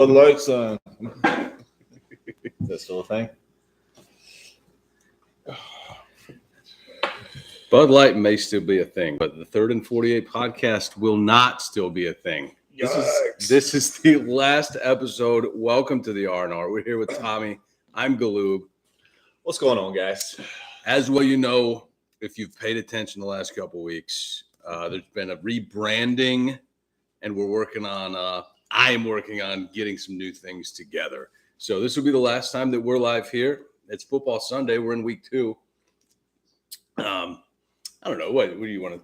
Bud Light, son. That's still a thing. Bud Light may still be a thing, but the 3rd and 48 podcast will not still be a thing. This is the last episode. Welcome to the R&R. We're here with Tommy. I'm Galoob. What's going on, guys? As well, you know, if you've paid attention the last couple of weeks, there's been a rebranding, and we're working on. I'm working on getting some new things together. So this will be the last time that we're live here. It's Football Sunday. We're in week 2. I don't know. What do you want to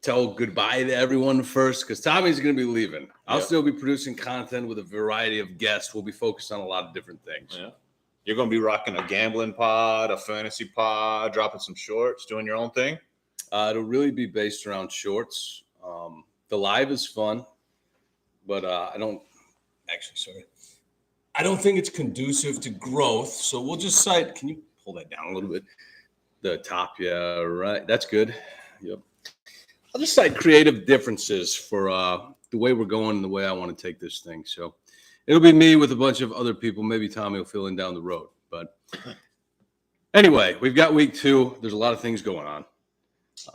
tell goodbye to everyone first? Because Tommy's going to be leaving. I'll still be producing content with a variety of guests. We'll be focused on a lot of different things. Yeah. You're going to be rocking a gambling pod, a fantasy pod, dropping some shorts, doing your own thing? It'll really be based around shorts. The live is fun, but I don't think it's conducive to growth. So we'll just cite. Can you pull that down a little bit? The top, yeah, right. That's good. Yep. I'll just cite creative differences for the way we're going and the way I want to take this thing. So it'll be me with a bunch of other people. Maybe Tommy will fill in down the road. But anyway, we've got week 2. There's a lot of things going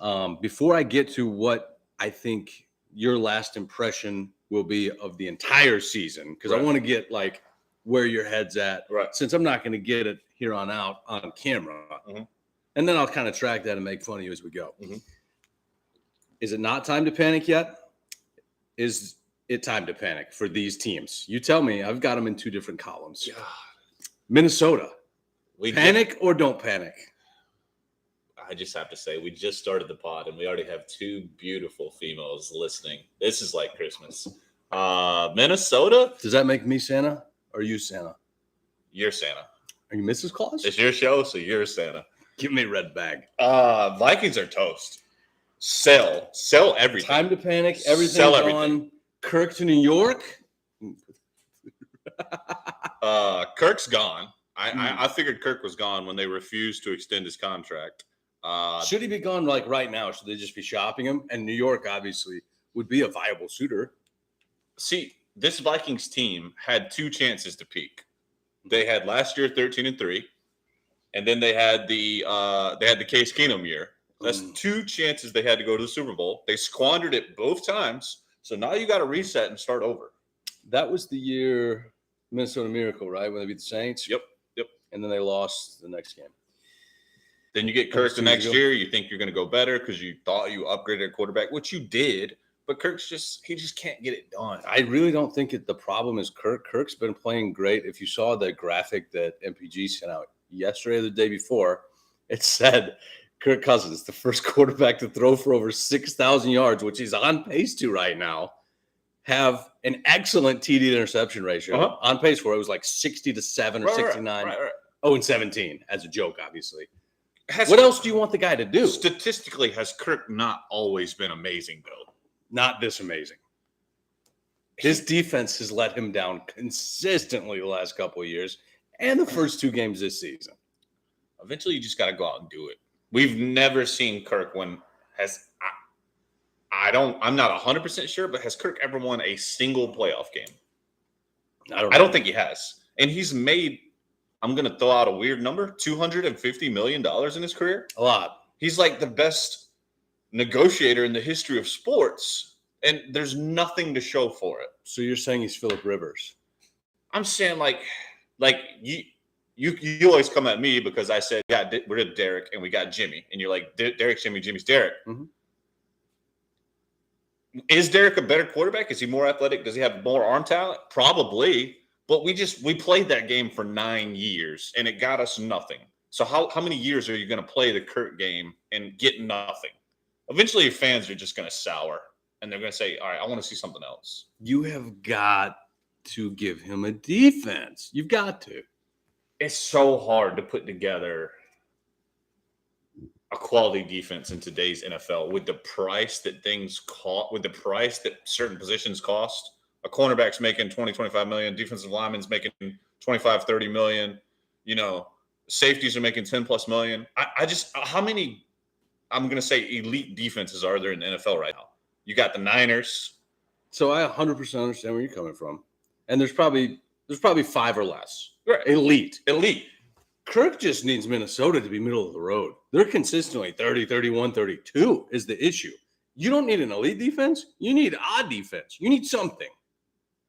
on. Before I get to what I think your last impression will be of the entire season, because I want to get like where your head's at, since I'm not going to get it here on out on camera. Mm-hmm. And then I'll kind of track that and make fun of you as we go. Mm-hmm. Is it not time to panic yet? Is it time to panic for these teams? You tell me. I've got them in 2 different columns. God. Minnesota. Panic or don't panic? I just have to say, we just started the pod, and we already have 2 beautiful females listening. This is like Christmas. Minnesota? Does that make me Santa or you Santa? You're Santa. Are you Mrs. Claus? It's your show, so you're Santa. Give me a red bag. Vikings are toast. Sell everything. Time to panic. Everything's on. Kirk to New York. Kirk's gone. I figured Kirk was gone when they refused to extend his contract. Should he be gone like right now? Should they just be shopping him? And New York obviously would be a viable suitor. See, this Vikings team had 2 chances to peak. They had last year 13-3. And then they had the Case Keenum year. That's 2 chances they had to go to the Super Bowl. They squandered it both times. So now you got to reset and start over. That was the year Minnesota Miracle, right? When they beat the Saints? Yep. And then they lost the next game. Then you get Kirk the next year. You think you're going to go better because you thought you upgraded a quarterback, which you did. But Kirk's he just can't get it done. I really don't think the problem is Kirk. Kirk's been playing great. If you saw the graphic that MPG sent out yesterday or the day before, it said Kirk Cousins, the first quarterback to throw for over 6,000 yards, which he's on pace to right now, have an excellent TD to interception ratio. On pace for it. It was like 60-7 or 69. Right. 0-17 as a joke, obviously. What else do you want the guy to do? Statistically, has Kirk not always been amazing, though? Not this amazing. His defense has let him down consistently the last couple of years and the first 2 games this season. Eventually, you just got to go out and do it. We've never seen Kirk I'm not 100% sure, but has Kirk ever won a single playoff game? I don't think he has. And he's made, I'm going to throw out a weird number, $250 million in his career. A lot. He's like the best negotiator in the history of sports, and there's nothing to show for it. So you're saying he's Phillip Rivers? I'm saying like you always come at me because I said, yeah, we're rid of Derek and we got Jimmy, and you're like, Derek's Jimmy, Jimmy's Derek. Mm-hmm. Is Derek a better quarterback? Is he more athletic? Does he have more arm talent? Probably, but we played that game for 9 years and it got us nothing. So how many years are you going to play the Kirk game and get nothing? Eventually, your fans are just going to sour, and they're going to say, all right, I want to see something else. You have got to give him a defense. You've got to. It's so hard to put together a quality defense in today's NFL with the price that things cost, with the price that certain positions cost. A cornerback's making $20-25 million. Defensive lineman's making $25-30 million. Safeties are making $10+ million. How many, I'm going to say, elite defenses are there in the NFL right now? You got the Niners. So I 100% understand where you're coming from. And there's probably 5 or less. Right. Elite. Elite. Kirk just needs Minnesota to be middle of the road. They're consistently 30, 31, 32 is the issue. You don't need an elite defense. You need odd defense. You need something.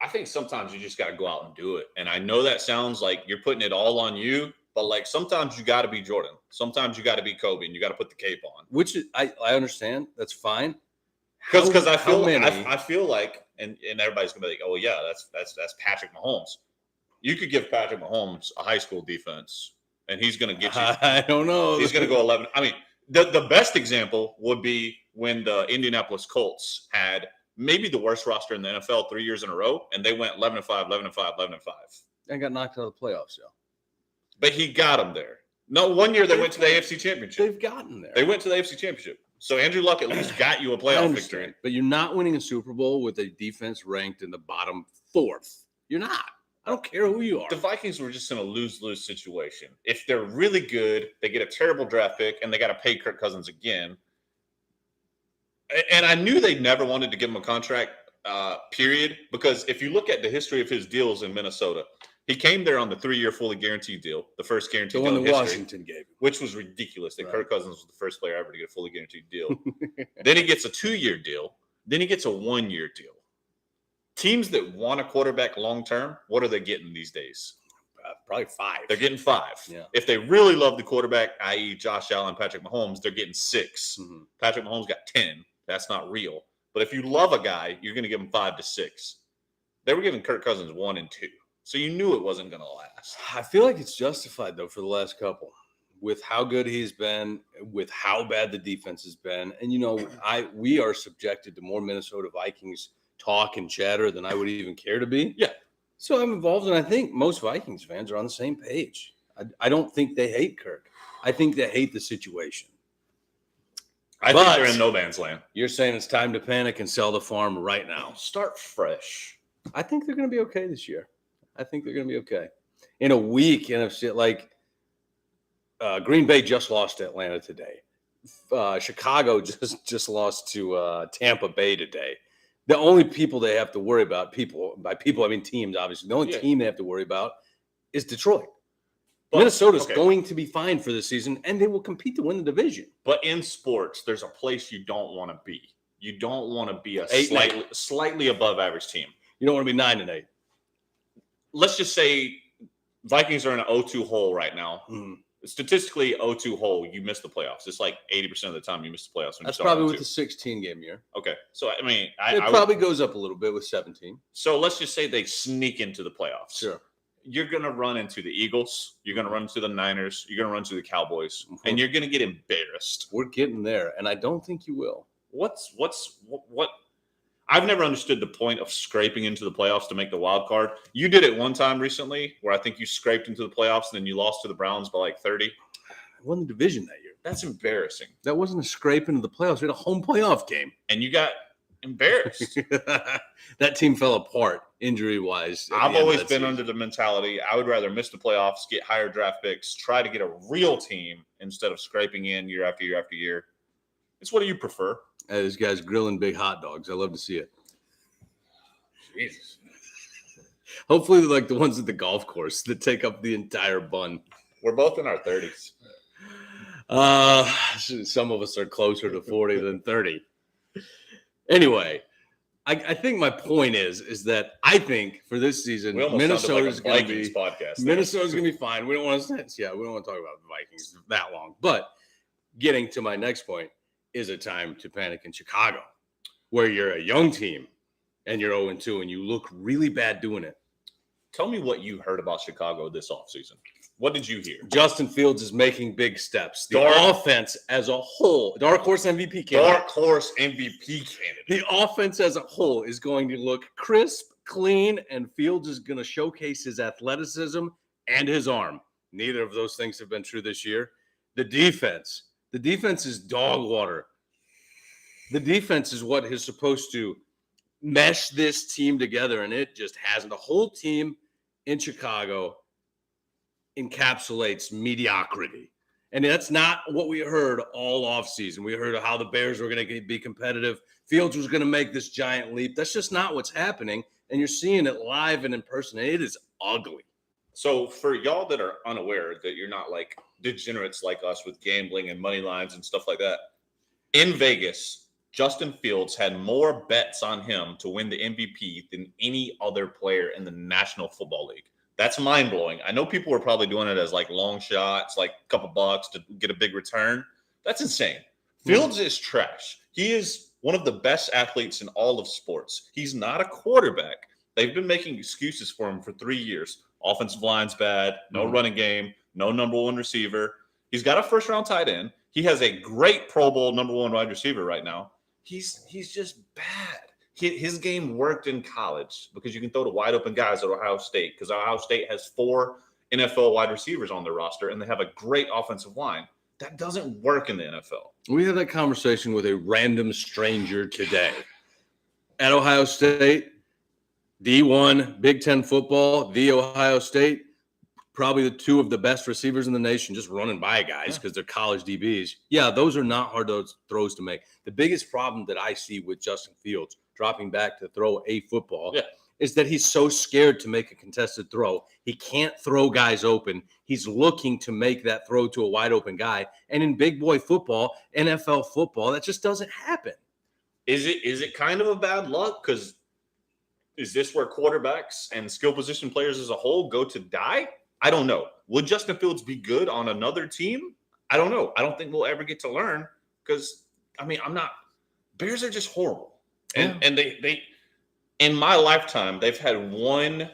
I think sometimes you just got to go out and do it. And I know that sounds like you're putting it all on you, but like sometimes you got to be Jordan. Sometimes you got to be Kobe and you got to put the cape on. Which I understand. That's fine. Because I feel like, and everybody's going to be like, oh, yeah, that's Patrick Mahomes. You could give Patrick Mahomes a high school defense. And he's going to get you. I don't know. He's going to go 11. I mean, the best example would be when the Indianapolis Colts had maybe the worst roster in the NFL 3 years in a row, and they went 11-5, 11-5, 11-5. And got knocked out of the playoffs, yeah. But he got them there. No, one year they went to the AFC Championship. They've gotten there. They went to the AFC Championship. So Andrew Luck at least got you a playoff victory. But you're not winning a Super Bowl with a defense ranked in the bottom 4th. You're not. I don't care who you are. The Vikings were just in a lose-lose situation. If they're really good, they get a terrible draft pick, and they got to pay Kirk Cousins again. And I knew they never wanted to give him a contract, period, because if you look at the history of his deals in Minnesota, he came there on the 3-year fully guaranteed deal, the first guaranteed deal in history, Washington gave him, which was ridiculous. That Kirk Cousins was the first player ever to get a fully guaranteed deal. Then he gets a 2-year deal. Then he gets a 1-year deal. Teams that want a quarterback long-term, what are they getting these days? Probably 5. They're getting 5. Yeah. If they really love the quarterback, i.e. Josh Allen, Patrick Mahomes, they're getting 6. Mm-hmm. Patrick Mahomes got 10. That's not real. But if you love a guy, you're going to give him 5 to 6. They were giving Kirk Cousins 1 and 2. So you knew it wasn't going to last. I feel like it's justified, though, for the last couple. With how good he's been, with how bad the defense has been. And, you know, we are subjected to more Minnesota Vikings talk and chatter than I would even care to be. Yeah. So I'm involved, and I think most Vikings fans are on the same page. I don't think they hate Kirk. I think they hate the situation. I think they're in no man's land. You're saying it's time to panic and sell the farm right now. Start fresh. I think they're going to be okay this year. I think they're going to be okay. In a week, like Green Bay just lost to Atlanta today. Chicago just lost to Tampa Bay today. The only people they have to worry about, by people I mean teams, obviously. The only team they have to worry about is Detroit. But Minnesota's going to be fine for this season, and they will compete to win the division. But in sports, there's a place you don't want to be. You don't want to be a slightly above average team. You don't want to be 9-8. Let's just say Vikings are in an 0-2 hole right now. Mm-hmm. Statistically, 0-2 hole, you miss the playoffs. It's like 80% of the time you miss the playoffs. That's probably with the 16-game year. Okay. So, I mean, it probably goes up a little bit with 17. So, let's just say they sneak into the playoffs. Sure. You're going to run into the Eagles. You're going to run into the Niners. You're going to run into the Cowboys. And you're going to get embarrassed. We're getting there, and I don't think you will. What? I've never understood the point of scraping into the playoffs to make the wild card. You did it one time recently where I think you scraped into the playoffs and then you lost to the Browns by like 30. I won the division that year. That's embarrassing. That wasn't a scrape into the playoffs. We had a home playoff game. And you got embarrassed. That team fell apart injury-wise. I've always been under the mentality I would rather miss the playoffs, get higher draft picks, try to get a real team instead of scraping in year after year after year. It's what do you prefer? Hey, this guy's grilling big hot dogs. I love to see it. Jesus. Hopefully they're like the ones at the golf course that take up the entire bun. We're both in our 30s. Some of us are closer to 40 than 30. Anyway, I think my point is that I think for this season, Minnesota's going to be Minnesota's going to be fine. We don't want to talk about the Vikings that long. But getting to my next point is a time to panic in Chicago, where you're a young team and you're 0-2 and you look really bad doing it. Tell me what you heard about Chicago this offseason. What did you hear? Justin Fields is making big steps. The offense as a whole, dark horse MVP candidate. The offense as a whole is going to look crisp, clean, and Fields is going to showcase his athleticism and his arm. Neither of those things have been true this year. The defense is dog water. The defense is what is supposed to mesh this team together, and it just hasn't. The whole team in Chicago encapsulates mediocrity. And that's not what we heard all offseason. We heard how the Bears were going to be competitive. Fields was going to make this giant leap. That's just not what's happening. and you're seeing it live and in person, and it is ugly. So for y'all that are unaware that you're not like degenerates like us with gambling and money lines and stuff like that, in Vegas, Justin Fields had more bets on him to win the MVP than any other player in the National Football League. That's mind blowing. I know people were probably doing it as like long shots, like a couple bucks to get a big return. That's insane. Fields is trash. He is one of the best athletes in all of sports. He's not a quarterback. They've been making excuses for him for 3 years. Offensive line's bad, no running game, no number one receiver. He's got a first round tight end. He has a great Pro Bowl number one wide receiver right now. He's just bad. His game worked in college because you can throw to wide open guys at Ohio State because Ohio State has 4 NFL wide receivers on their roster and they have a great offensive line. That doesn't work in the NFL. We had that conversation with a random stranger today. At Ohio State, D1, Big Ten football, the Ohio State, probably the 2 of the best receivers in the nation, just running by guys because they're college DBs. Yeah, those are not hard throws to make. The biggest problem that I see with Justin Fields dropping back to throw a football is that he's so scared to make a contested throw. He can't throw guys open. He's looking to make that throw to a wide open guy. And in big boy football, NFL football, that just doesn't happen. Is it kind of a bad luck? Because is this where quarterbacks and skill position players as a whole go to die? I don't know. Would Justin Fields be good on another team? I don't know. I don't think we'll ever get to learn because, Bears are just horrible. And they in my lifetime, they've had one,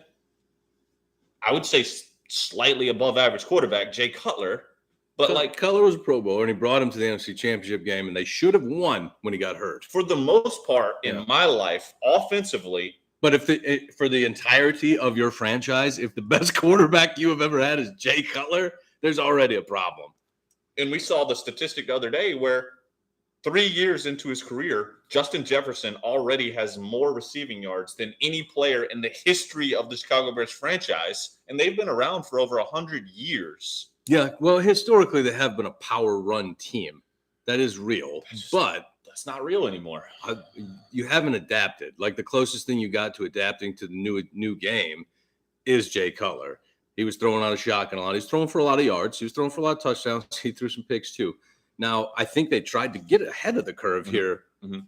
I would say slightly above average quarterback, Jay Cutler. But Cutler was a Pro Bowler, and he brought him to the NFC Championship game, and they should have won when he got hurt. For the most part in my life, offensively. But for the entirety of your franchise, if the best quarterback you have ever had is Jay Cutler, there's already a problem. And we saw the statistic the other day where 3 years into his career, Justin Jefferson already has more receiving yards than any player in the history of the Chicago Bears franchise. And they've been around for over 100 years. Yeah, well, historically, they have been a power run team. That is real. But that's not real anymore. You haven't adapted. Like the closest thing you got to adapting to the new game is Jay Cutler. He was throwing out a shotgun a lot. He was throwing for a lot of yards. He was throwing for a lot of touchdowns. He threw some picks too. Now, I think they tried to get ahead of the curve here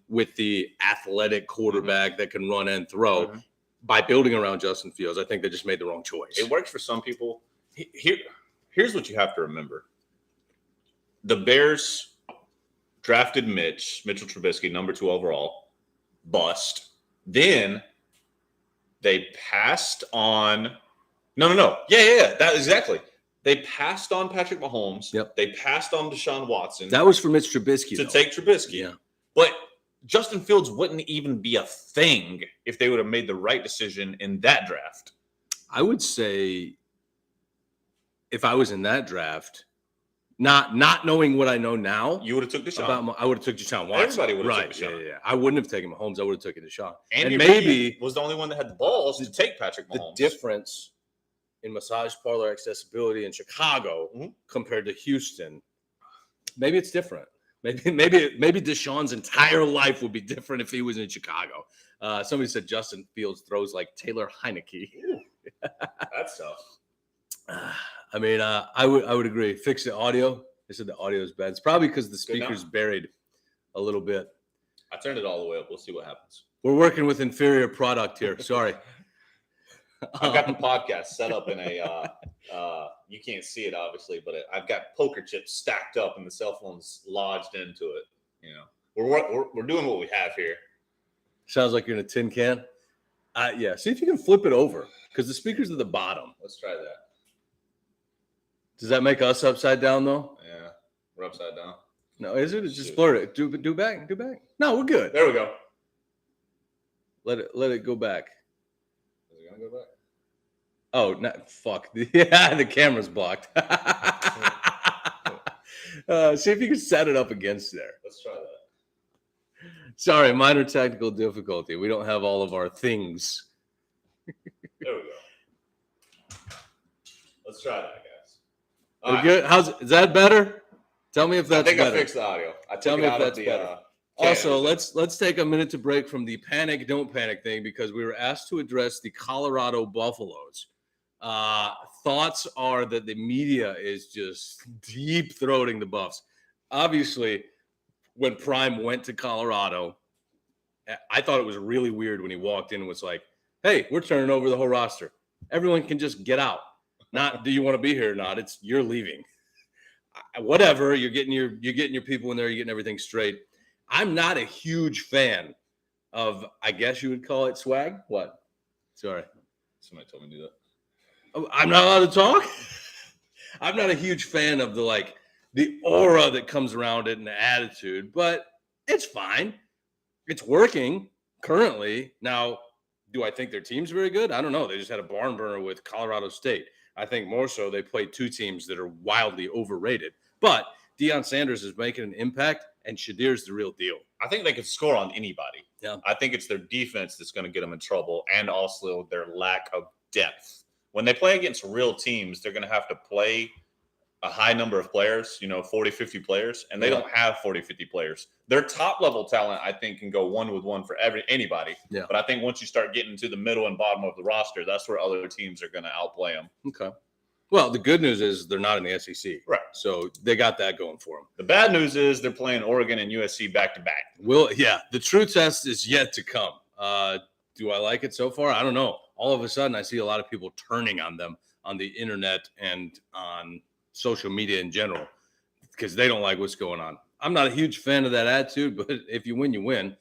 with the athletic quarterback that can run and throw by building around Justin Fields. I think they just made the wrong choice. It works for some people. Here's what you have to remember. The Bears drafted Mitchell Trubisky, number 2 overall, bust. Then they passed on – no. Yeah, that exactly. They passed on Patrick Mahomes. Yep. They passed on Deshaun Watson. That was for Mitch Trubisky, take Trubisky. Yeah. But Justin Fields wouldn't even be a thing if they would have made the right decision in that draft. I would say if I was in that draft, not knowing what I know now, you would have took Deshaun. I would have took Deshaun Watson. Everybody would have took Deshaun. Yeah. I wouldn't have taken Mahomes. I would have taken Deshaun. And maybe was the only one that had the balls to take Patrick Mahomes. The difference in massage parlor accessibility in Chicago compared to Houston, maybe it's different. Maybe Deshaun's entire life would be different if he was in Chicago. Somebody said Justin Fields throws like Taylor Heineke. That's tough. I would agree. Fix the audio. They said the audio is bad. It's probably because the speaker's buried a little bit. I turned it all the way up. We'll see what happens. We're working with inferior product here. Sorry. I've got the podcast set up in a you can't see it obviously, but I've got poker chips stacked up and the cell phone's lodged into it. You know, we're doing what we have here. Sounds like you're in a tin can. Yeah. See if you can flip it over because the speaker's at the bottom. Let's try that. Does that make us upside down though? Yeah, we're upside down. No, is it? It's just blur it. Do back. No, we're good. There we go. Let it go back. Is it gonna go back? Oh, no, fuck. Yeah, the camera's blocked. See if you can set it up against there. Let's try that. Sorry, minor technical difficulty. We don't have all of our things. There we go. Let's try that, guys. We're good. Is that better? Tell me if that's better. I fixed the audio. Tell me if that's better. Also, let's take a minute to break from the panic, don't panic thing because we were asked to address the Colorado Buffaloes. Thoughts are that the media is just deep throating the Buffs. Obviously, when Prime went to Colorado, I thought it was really weird when he walked in and was like, "Hey, we're turning over the whole roster. Everyone can just get out. Not do you want to be here or not? It's you're leaving. Whatever. You're getting your people in there. You're getting everything straight." I'm not a huge fan of, I guess you would call it swag. What? Sorry. Somebody told me to do that. Oh, I'm not allowed to talk? I'm not a huge fan of the aura that comes around it and the attitude, but it's fine. It's working currently. Now, do I think their team's very good? I don't know. They just had a barn burner with Colorado State. I think more so they played two teams that are wildly overrated. But Deion Sanders is making an impact, and Shadir's the real deal. I think they could score on anybody. Yeah. I think it's their defense that's going to get them in trouble, and also their lack of depth. When they play against real teams, they're going to have to play a high number of players, 40, 50 players, and they don't have 40, 50 players. Their top-level talent, I think, can go one-with-one for anybody. Yeah. But I think once you start getting to the middle and bottom of the roster, that's where other teams are going to outplay them. Okay. Well, the good news is they're not in the SEC. Right. So they got that going for them. The bad news is they're playing Oregon and USC back-to-back. The true test is yet to come. Do I like it so far? I don't know. All of a sudden, I see a lot of people turning on them on the internet and on social media in general because they don't like what's going on. I'm not a huge fan of that attitude, but if you win, you win.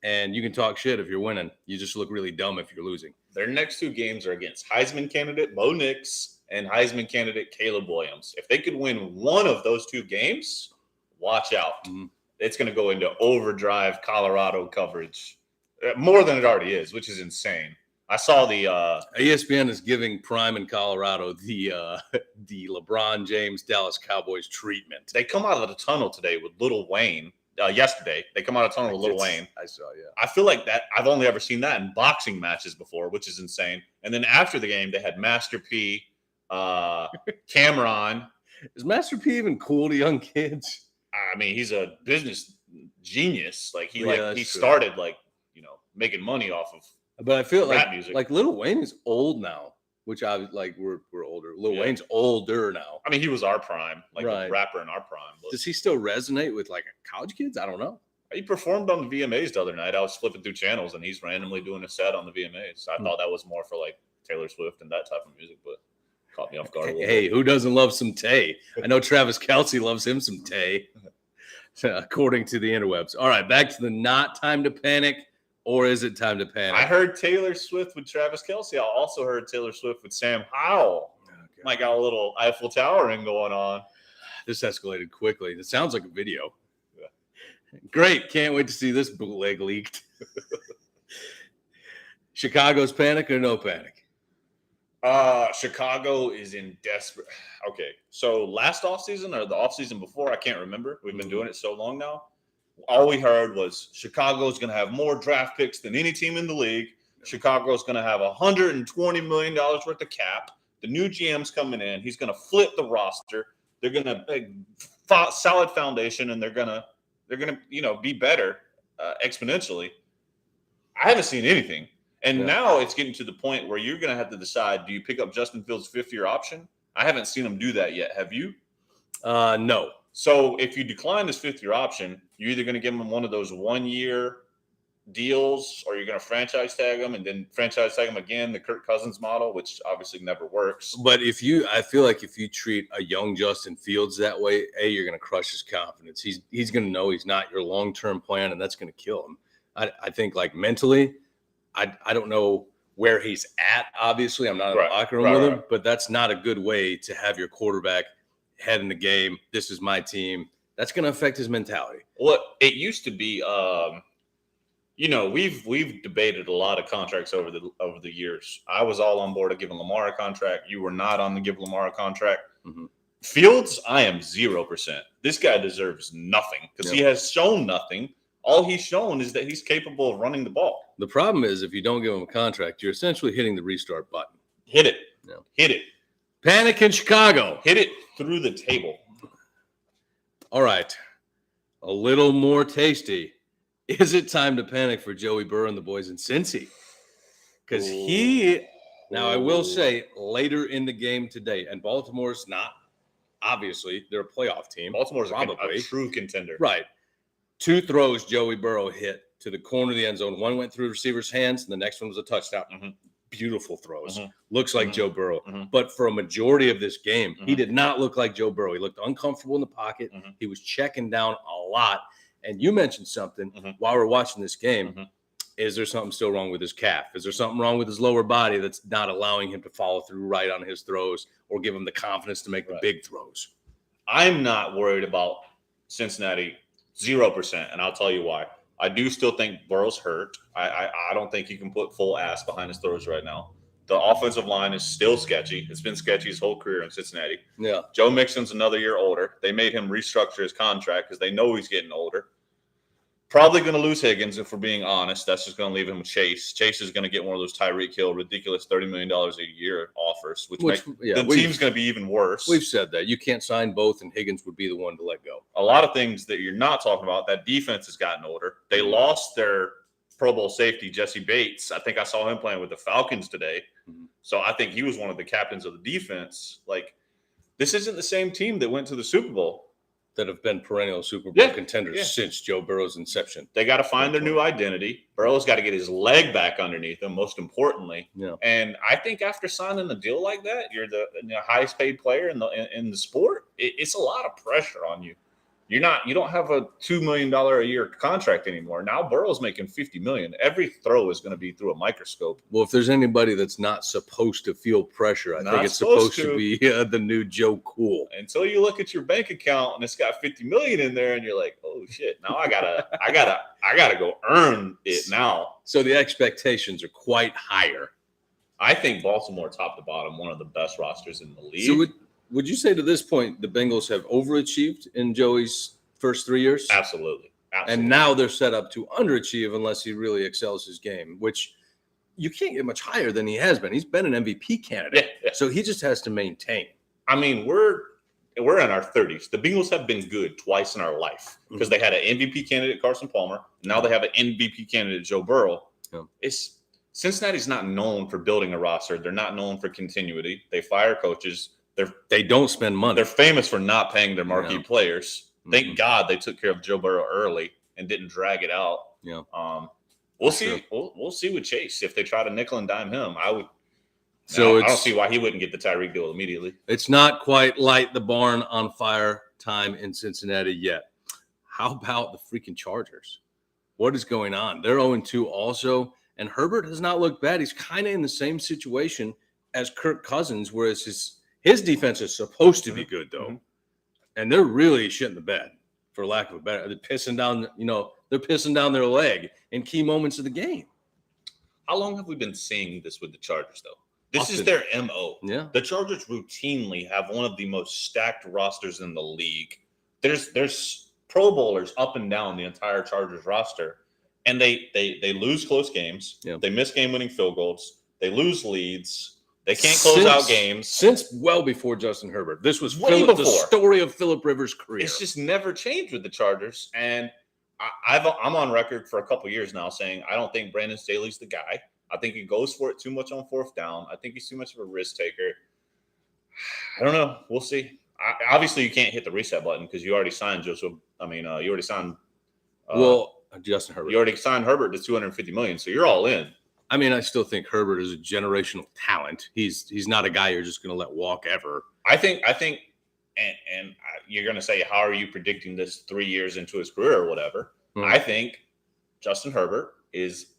And you can talk shit if you're winning. You just look really dumb if you're losing. Their next two games are against Heisman candidate Bo Nix and Heisman candidate Caleb Williams. If they could win one of those two games, watch out. Mm-hmm. It's going to go into overdrive Colorado coverage more than it already is, which is insane. I saw the ESPN is giving Prime in Colorado the LeBron James Dallas Cowboys treatment. They come out of the tunnel today with Lil Wayne. Yesterday, they come out of tunnel with Lil Wayne. I saw, yeah. I feel like that. I've only ever seen that in boxing matches before, which is insane. And then after the game, they had Master P, Cameron. Is Master P even cool to young kids? I mean, he's a business genius. Like he true. started making money off of. But I feel rap music. Like Lil Wayne is old now, which I like. We're older. Lil Wayne's older now. I mean, he was our prime, right. A rapper in our prime. But does he still resonate with like college kids? I don't know. He performed on the VMAs the other night. I was flipping through channels, and he's randomly doing a set on the VMAs. I thought that was more for like Taylor Swift and that type of music, but caught me off guard. Hey, who doesn't love some Tay? I know Travis Kelce loves him some Tay, according to the interwebs. All right, back to the not time to panic. Or is it time to panic? I heard Taylor Swift with Travis Kelce. I also heard Taylor Swift with Sam Howell. I got a little Eiffel Towering going on. This escalated quickly. It sounds like a video. Yeah. Great. Can't wait to see this bootleg leaked. Chicago's panic or no panic? Chicago is in desperate. Okay. So last offseason or the offseason before, I can't remember. We've been doing it so long now. All we heard was Chicago's going to have more draft picks than any team in the league. Chicago's going to have $120 million worth of cap. The new GM's coming in. He's going to flip the roster. They're going to solid foundation, and they're going to be better exponentially. I haven't seen anything, and now it's getting to the point where you're going to have to decide: do you pick up Justin Fields' fifth-year option? I haven't seen him do that yet. Have you? No. So if you decline this fifth-year option, you're either going to give him one of those one-year deals or you're going to franchise tag him and then franchise tag him again, the Kirk Cousins model, which obviously never works. But I feel like if you treat a young Justin Fields that way, you're going to crush his confidence. He's going to know he's not your long-term plan, and that's going to kill him. I think like mentally, I don't know where he's at. Obviously, I'm not in the locker room with him, but that's not a good way to have your quarterback head in the game. This is my team. That's going to affect his mentality. Well, it used to be, we've debated a lot of contracts over the years. I was all on board to give Lamar a contract. You were not on the give Lamar a contract. Mm-hmm. Fields, I am 0%. This guy deserves nothing because he has shown nothing. All he's shown is that he's capable of running the ball. The problem is if you don't give him a contract, you're essentially hitting the restart button. Hit it. Yeah. Hit it. Panic in Chicago. Hit it through the table. All right. A little more tasty. Is it time to panic for Joey Burrow and the boys in Cincy? Because now I will say later in the game today, and Baltimore's not, obviously, they're a playoff team. Baltimore's a true contender. Right. 2 throws Joey Burrow hit to the corner of the end zone. One went through the receiver's hands, and the next one was a touchdown. Mm-hmm. Beautiful throws. Mm-hmm. Looks like Joe Burrow. Mm-hmm. But for a majority of this game, he did not look like Joe Burrow. He looked uncomfortable in the pocket. He was checking down a lot. And you mentioned something while we're watching this game. Is there something still wrong with his calf? Is there something wrong with his lower body that's not allowing him to follow through right on his throws or give him the confidence to make the big throws? I'm not worried about Cincinnati 0%, and I'll tell you why. I do still think Burrow's hurt. I don't think he can put full ass behind his throws right now. The offensive line is still sketchy. It's been sketchy his whole career in Cincinnati. Yeah. Joe Mixon's another year older. They made him restructure his contract because they know he's getting older. Probably going to lose Higgins, if we're being honest. That's just going to leave him with Chase. Chase is going to get one of those Tyreek Hill ridiculous $30 million a year offers, which the team's going to be even worse. We've said that. You can't sign both, and Higgins would be the one to let go. A lot of things that you're not talking about, that defense has gotten older. They lost their Pro Bowl safety, Jesse Bates. I think I saw him playing with the Falcons today. So I think he was one of the captains of the defense. Like, this isn't the same team that went to the Super Bowl. That have been perennial Super Bowl contenders since Joe Burrow's inception. They got to find their new identity. Burrow's got to get his leg back underneath him, most importantly. Yeah. And I think after signing a deal like that, you're the highest paid player in the sport. It's a lot of pressure on you. You don't have a $2 million a year contract anymore. Now Burrow's making $50 million. Every throw is going to be through a microscope. Well, if there's anybody that's not supposed to feel pressure, I think it's supposed to be the new Joe Cool. Until you look at your bank account and it's got $50 million in there, and you're like, oh shit! Now I gotta go earn it now. So the expectations are quite higher. I think Baltimore, top to bottom, one of the best rosters in the league. So would you say to this point the Bengals have overachieved in Joey's first 3 years? Absolutely. And now they're set up to underachieve unless he really excels his game, which you can't get much higher than he has been. He's been an MVP candidate. Yeah. So he just has to maintain. I mean, we're in our 30s. The Bengals have been good twice in our life because they had an MVP candidate, Carson Palmer. Now they have an MVP candidate, Joe Burrow. Yeah. Cincinnati's not known for building a roster. They're not known for continuity. They fire coaches. They don't spend money. They're famous for not paying their marquee players. Thank God they took care of Joe Burrow early and didn't drag it out. Yeah. We'll see. We'll see with Chase if they try to nickel and dime him. I don't see why he wouldn't get the Tyreek deal immediately. It's not quite light the barn on fire time in Cincinnati yet. How about the freaking Chargers? What is going on? They're 0-2 also, and Herbert has not looked bad. He's kind of in the same situation as Kirk Cousins, whereas his defense is supposed to be good, though. And they're really shitting the bed, for lack of a better. They're pissing down their leg in key moments of the game. How long have we been seeing this with the Chargers, though? This is their MO. Yeah. The Chargers routinely have one of the most stacked rosters in the league. There's Pro Bowlers up and down the entire Chargers roster, and they lose close games. Yeah. They miss game-winning field goals. They lose leads. They can't close out games. Since well before Justin Herbert. This was the story of Phillip Rivers' career. It's just never changed with the Chargers. And I'm on record for a couple years now saying I don't think Brandon Staley's the guy. I think he goes for it too much on fourth down. I think he's too much of a risk taker. I don't know. We'll see. Obviously, you can't hit the reset button because you already signed Justin Herbert. You already signed Herbert to $250 million, so you're all in. I mean, I still think Herbert is a generational talent. He's not a guy you're just going to let walk ever. I think, and you're going to say, how are you predicting this 3 years into his career or whatever? I think Justin Herbert is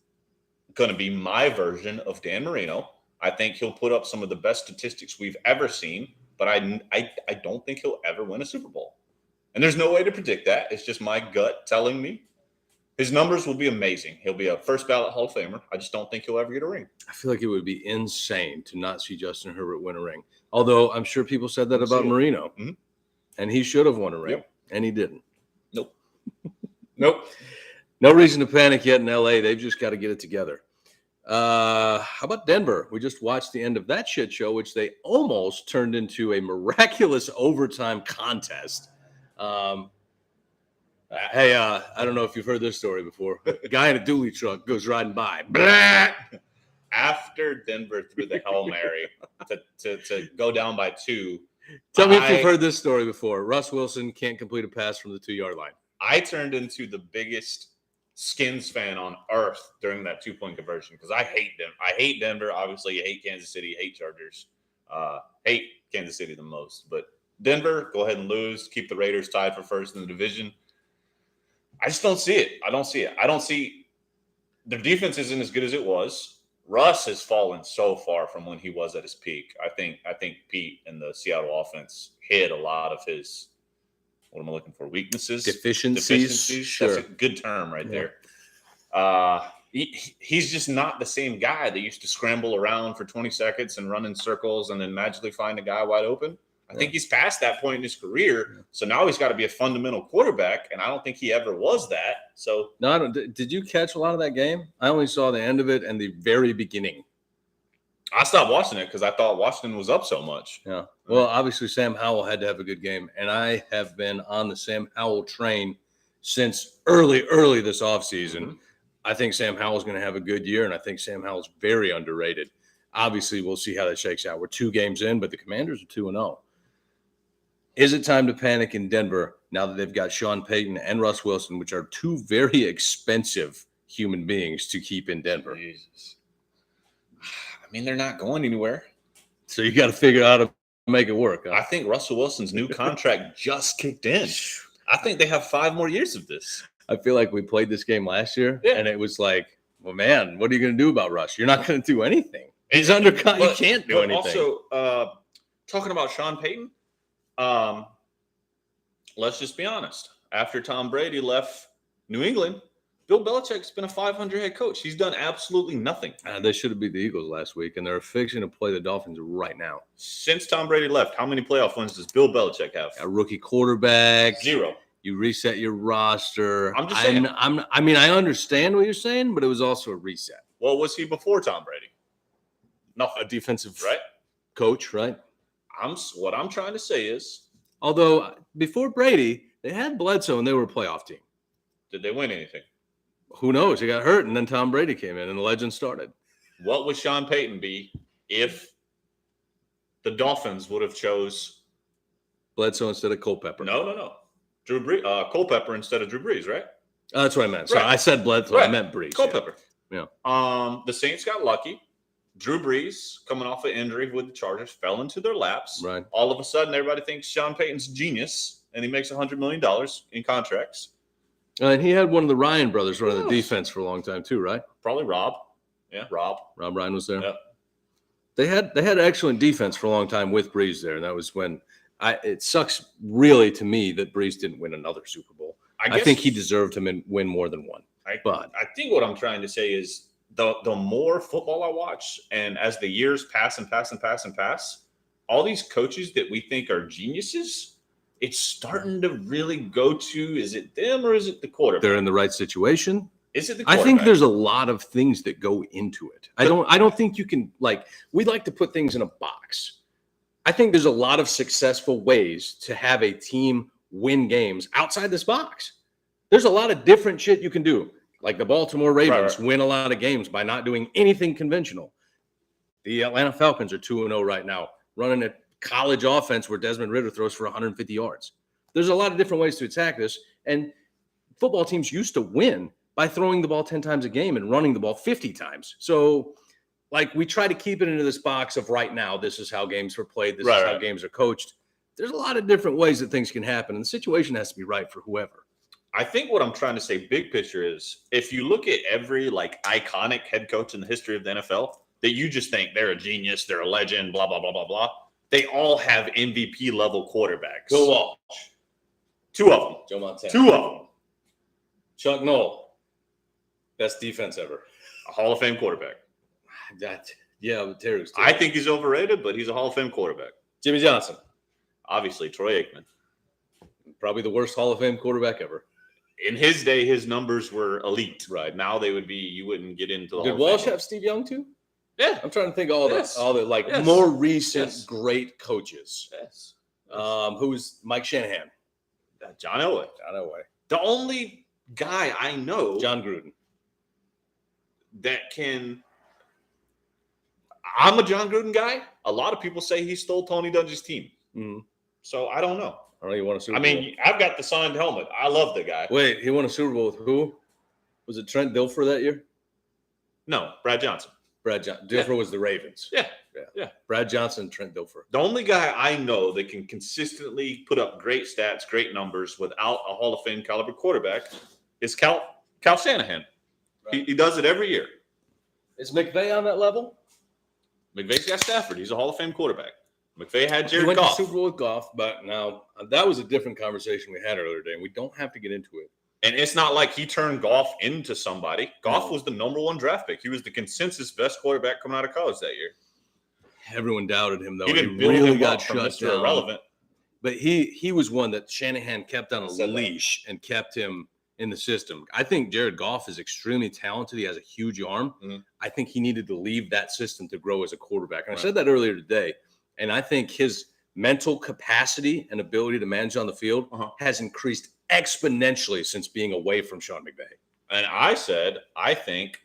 going to be my version of Dan Marino. I think he'll put up some of the best statistics we've ever seen, but I don't think he'll ever win a Super Bowl. And there's no way to predict that. It's just my gut telling me. His numbers will be amazing. He'll be a first ballot Hall of Famer. I just don't think he'll ever get a ring. I feel like it would be insane to not see Justin Herbert win a ring. Although I'm sure people said that about Marino. Mm-hmm. And he should have won a ring. Yep. And he didn't. Nope. Nope. No reason to panic yet in LA. They've just got to get it together. How about Denver? We just watched the end of that shit show, which they almost turned into a miraculous overtime contest. Hey, I don't know if you've heard this story before. A guy in a dually truck goes riding by. Blah! After Denver threw the Hail Mary to go down by 2. Tell me if you've heard this story before. Russ Wilson can't complete a pass from the 2-yard line. I turned into the biggest Skins fan on earth during that 2-point conversion because I hate them. I hate Denver. Obviously, you hate Kansas City, you hate Chargers. Hate Kansas City the most. But Denver, go ahead and lose. Keep the Raiders tied for first in the division. I just don't see it. I don't see their defense isn't as good as it was. Russ has fallen so far from when he was at his peak. I think Pete and the Seattle offense hid a lot of his, what am I looking for? Weaknesses? Deficiencies. Sure. That's a good term right there. He's just not the same guy that used to scramble around for 20 seconds and run in circles and then magically find a guy wide open. I think he's past that point in his career. So now he's got to be a fundamental quarterback, and I don't think he ever was that. So no, did you catch a lot of that game? I only saw the end of it and the very beginning. I stopped watching it because I thought Washington was up so much. Yeah. Well, obviously Sam Howell had to have a good game, and I have been on the Sam Howell train since early this offseason. Mm-hmm. I think Sam Howell's going to have a good year, and I think Sam Howell's very underrated. Obviously, we'll see how that shakes out. We're 2 games in, but the Commanders are 2-0. Is it time to panic in Denver now that they've got Sean Payton and Russ Wilson, which are 2 very expensive human beings to keep in Denver? Jesus. I mean, they're not going anywhere. So you got to figure out how to make it work. Huh? I think Russell Wilson's new contract just kicked in. I think they have 5 more years of this. I feel like we played this game last year, and it was like, well, man, what are you going to do about Russ? You're not going to do anything. He's under contract. You can't do anything. Also, talking about Sean Payton, let's just be honest. After Tom Brady left New England, Bill Belichick's been a 500 head coach. He's done absolutely nothing. They should have beat the Eagles last week, and they're fixing to play the Dolphins right now. Since Tom Brady left, how many playoff wins does Bill Belichick have? A rookie quarterback. 0. You reset your roster. I'm just saying. I mean, I understand what you're saying, but it was also a reset. What was he before Tom Brady? Nothing. A defensive right coach, right? What I'm trying to say is, although before Brady, they had Bledsoe and they were a playoff team. Did they win anything? Who knows? He got hurt, and then Tom Brady came in, and the legend started. What would Sean Payton be if the Dolphins would have chose Bledsoe instead of Culpepper? No. Drew Brees, Culpepper instead of Drew Brees, right? That's what I meant. Sorry, I said Bledsoe. Right. I meant Brees. Culpepper. Yeah. The Saints got lucky. Drew Brees, coming off an injury with the Chargers, fell into their laps. Right. All of a sudden, everybody thinks Sean Payton's a genius, and he makes $100 million in contracts. And he had one of the Ryan brothers running the defense for a long time too, right? Probably Rob. Yeah, Rob. Rob Ryan was there. Yep. They had excellent defense for a long time with Brees there, and that was when it sucks really to me that Brees didn't win another Super Bowl. I think he deserved to win more than one. But I think what I'm trying to say is the more football I watch, and as the years pass, all these coaches that we think are geniuses, it's starting to really go to, is it them or is it the quarterback? They're in the right situation. Is it the quarterback? I think there's a lot of things that go into it. I don't think you can, we like to put things in a box. I think there's a lot of successful ways to have a team win games outside this box. There's a lot of different shit you can do. Like the Baltimore Ravens win a lot of games by not doing anything conventional. The Atlanta Falcons are 2-0 right now, running a college offense where Desmond Ridder throws for 150 yards. There's a lot of different ways to attack this. And football teams used to win by throwing the ball 10 times a game and running the ball 50 times. So, we try to keep it into this box of right now, this is how games were played, this is how games are coached. There's a lot of different ways that things can happen, and the situation has to be right for whoever. I think what I'm trying to say, big picture, is if you look at every iconic head coach in the history of the NFL that you just think they're a genius, they're a legend, blah, blah, blah, blah, blah, they all have MVP level quarterbacks. Bill Walsh. 2 of them. Joe Montana. 2 of them. Chuck Noll. Best defense ever. A Hall of Fame quarterback. But Terry's I think he's overrated, but he's a Hall of Fame quarterback. Jimmy Johnson. Obviously, Troy Aikman. Probably the worst Hall of Fame quarterback ever. In his day, his numbers were elite. Right now, they would be. You wouldn't get into the. Did Walsh have Steve Young too? Yeah, I'm trying to think of all the more recent great coaches. Yes. Who's Mike Shanahan? John Elway. The only guy I know John Gruden. that can. I'm a John Gruden guy. A lot of people say he stole Tony Dungy's team. Mm-hmm. So I don't know. I don't know. He won a Super I Bowl. mean, I've got the signed helmet. I love the guy. Wait, he won a Super Bowl with who? Was it Trent Dilfer that year? No, Brad Johnson. Dilfer was the Ravens. Yeah. Brad Johnson, Trent Dilfer. The only guy I know that can consistently put up great stats, great numbers without a Hall of Fame caliber quarterback is Cal Shanahan. Right. He does it every year. Is McVay on that level? McVay's got Stafford. He's a Hall of Fame quarterback. McVay had Jared Goff. He went Goff. to Super Bowl with Goff, but now that was a different conversation we had earlier today, and we don't have to get into it. And it's not like he turned Goff into somebody. Goff was the number one draft pick. He was the consensus best quarterback coming out of college that year. Everyone doubted him, though. He really got shut down. Irrelevant. But he was one that Shanahan kept on a leash and kept him in the system. I think Jared Goff is extremely talented. He has a huge arm. Mm-hmm. I think he needed to leave that system to grow as a quarterback. And I said that earlier today. And I think his mental capacity and ability to manage on the field has increased exponentially since being away from Sean McVay. And I think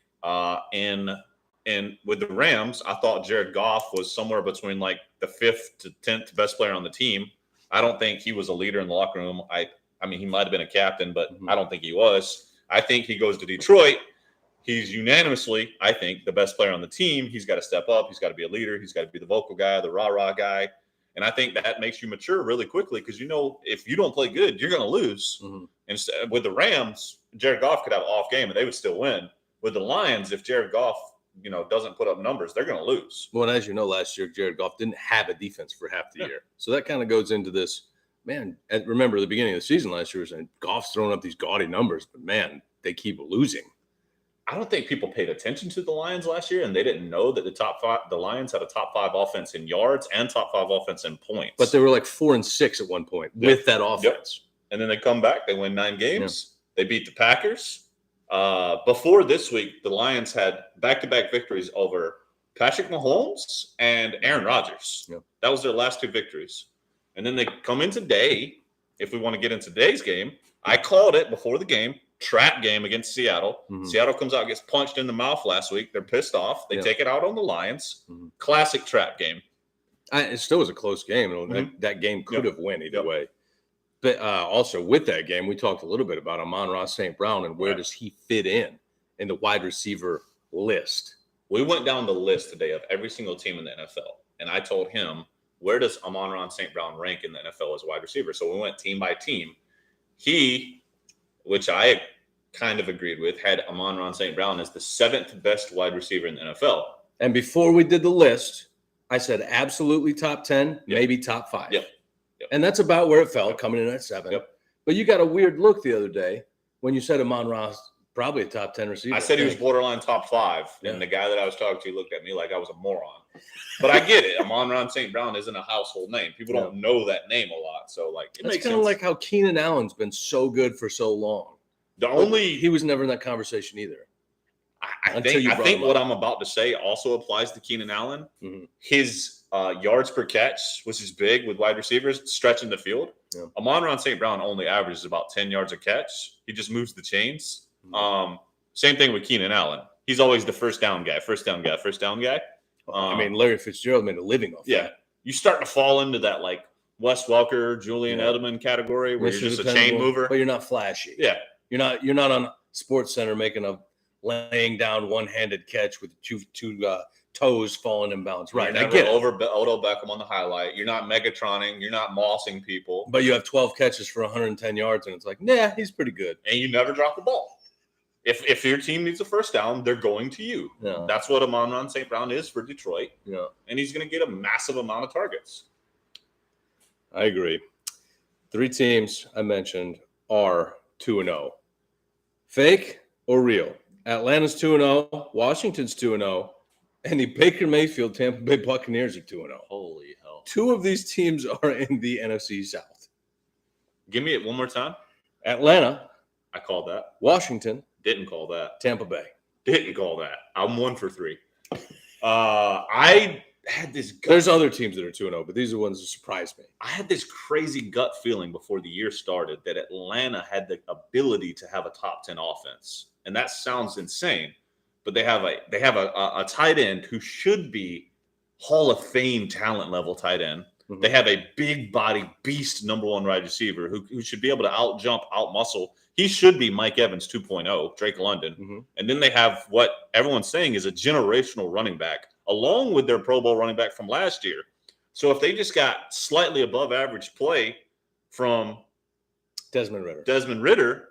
with the Rams, I thought Jared Goff was somewhere between like the 5th to 10th best player on the team. I don't think he was a leader in the locker room. I mean, he might have been a captain, but I don't think he was. I think he goes to Detroit. He's unanimously, I think, the best player on the team. He's got to step up. He's got to be a leader. He's got to be the vocal guy, the rah-rah guy. And I think that makes you mature really quickly because, if you don't play good, you're going to lose. Mm-hmm. And with the Rams, Jared Goff could have an off game and they would still win. With the Lions, if Jared Goff, doesn't put up numbers, they're going to lose. Well, and as you know, last year, Jared Goff didn't have a defense for half the year. So that kind of goes into this. Man, remember the beginning of the season last year, and Goff's throwing up these gaudy numbers, but man, they keep losing. I don't think people paid attention to the Lions last year, and they didn't know that the Lions had a top 5 offense in yards and top 5 offense in points. But they were like 4-6 at one point with that offense. Yep. And then they come back, they win 9 games. They beat the Packers. Before this week, the Lions had back-to-back victories over Patrick Mahomes and Aaron Rodgers. Yep. That was their last 2 victories. And then they come in today. If we want to get into today's game, I called it before the game, trap game against Seattle. Mm-hmm. Seattle comes out, gets punched in the mouth last week. They're pissed off. They take it out on the Lions. Mm-hmm. Classic trap game. It still was a close game. Mm-hmm. That game could have won either way. But also with that game, we talked a little bit about Amon-Ra St. Brown and where does he fit in the wide receiver list. We went down the list today of every single team in the NFL. And I told him, where does Amon-Ra St. Brown rank in the NFL as a wide receiver? So we went team by team. He, which I kind of agreed with, had Amon-Ra St. Brown as the 7th best wide receiver in the NFL. And before we did the list, I said absolutely top 10, maybe top 5. Yep. And that's about where it fell, coming in at 7. Yep. But you got a weird look the other day when you said Amon-Ra's probably a top 10 receiver. I said he was borderline top 5, and the guy that I was talking to looked at me like I was a moron. But I get it. Amon-Ra St. Brown isn't a household name. People don't know that name a lot. So, it makes sense. Kind of like how Keenan Allen's been so good for so long. He was never in that conversation either. I think what I'm about to say also applies to Keenan Allen. Mm-hmm. His yards per catch, which is big with wide receivers, stretching the field. Yeah. Amon-Ra St. Brown only averages about 10 yards a catch. He just moves the chains. Mm-hmm. Same thing with Keenan Allen. He's always the first down guy. Larry Fitzgerald made a living off that. You start to fall into that Wes Welker, Julian Edelman category where you're just a chain mover. But you're not flashy. Yeah. You're not on Sports Center making a laying down one-handed catch with two toes falling in bounds. Right. I get over Odell Beckham on the highlight. You're not Megatroning. You're not mossing people. But you have 12 catches for 110 yards, and it's like, nah, he's pretty good. And you never drop the ball. If your team needs a first down, they're going to you. Yeah. That's what Amon-Ra St. Brown is for Detroit. Yeah. And he's going to get a massive amount of targets. I agree. 3 teams I mentioned are 2-0. Fake or real? Atlanta's 2-0. Washington's 2-0. And the Baker Mayfield Tampa Bay Buccaneers are 2-0. Holy hell. 2 of these teams are in the NFC South. Give me it one more time. Atlanta. I called that. Washington. Didn't call that. Tampa Bay. Didn't call that. I'm 1 for 3. I had this gut. There's other teams that are 2-0, but these are the ones that surprised me. I had this crazy gut feeling before the year started that Atlanta had the ability to have a top 10 offense. And that sounds insane, but they have a tight end who should be Hall of Fame talent level tight end. Mm-hmm. They have a big body beast number 1 wide receiver who should be able to out jump, out muscle. He should be Mike Evans 2.0, Drake London. Mm-hmm. And then they have what everyone's saying is a generational running back, along with their Pro Bowl running back from last year. So if they just got slightly above average play from Desmond Ridder,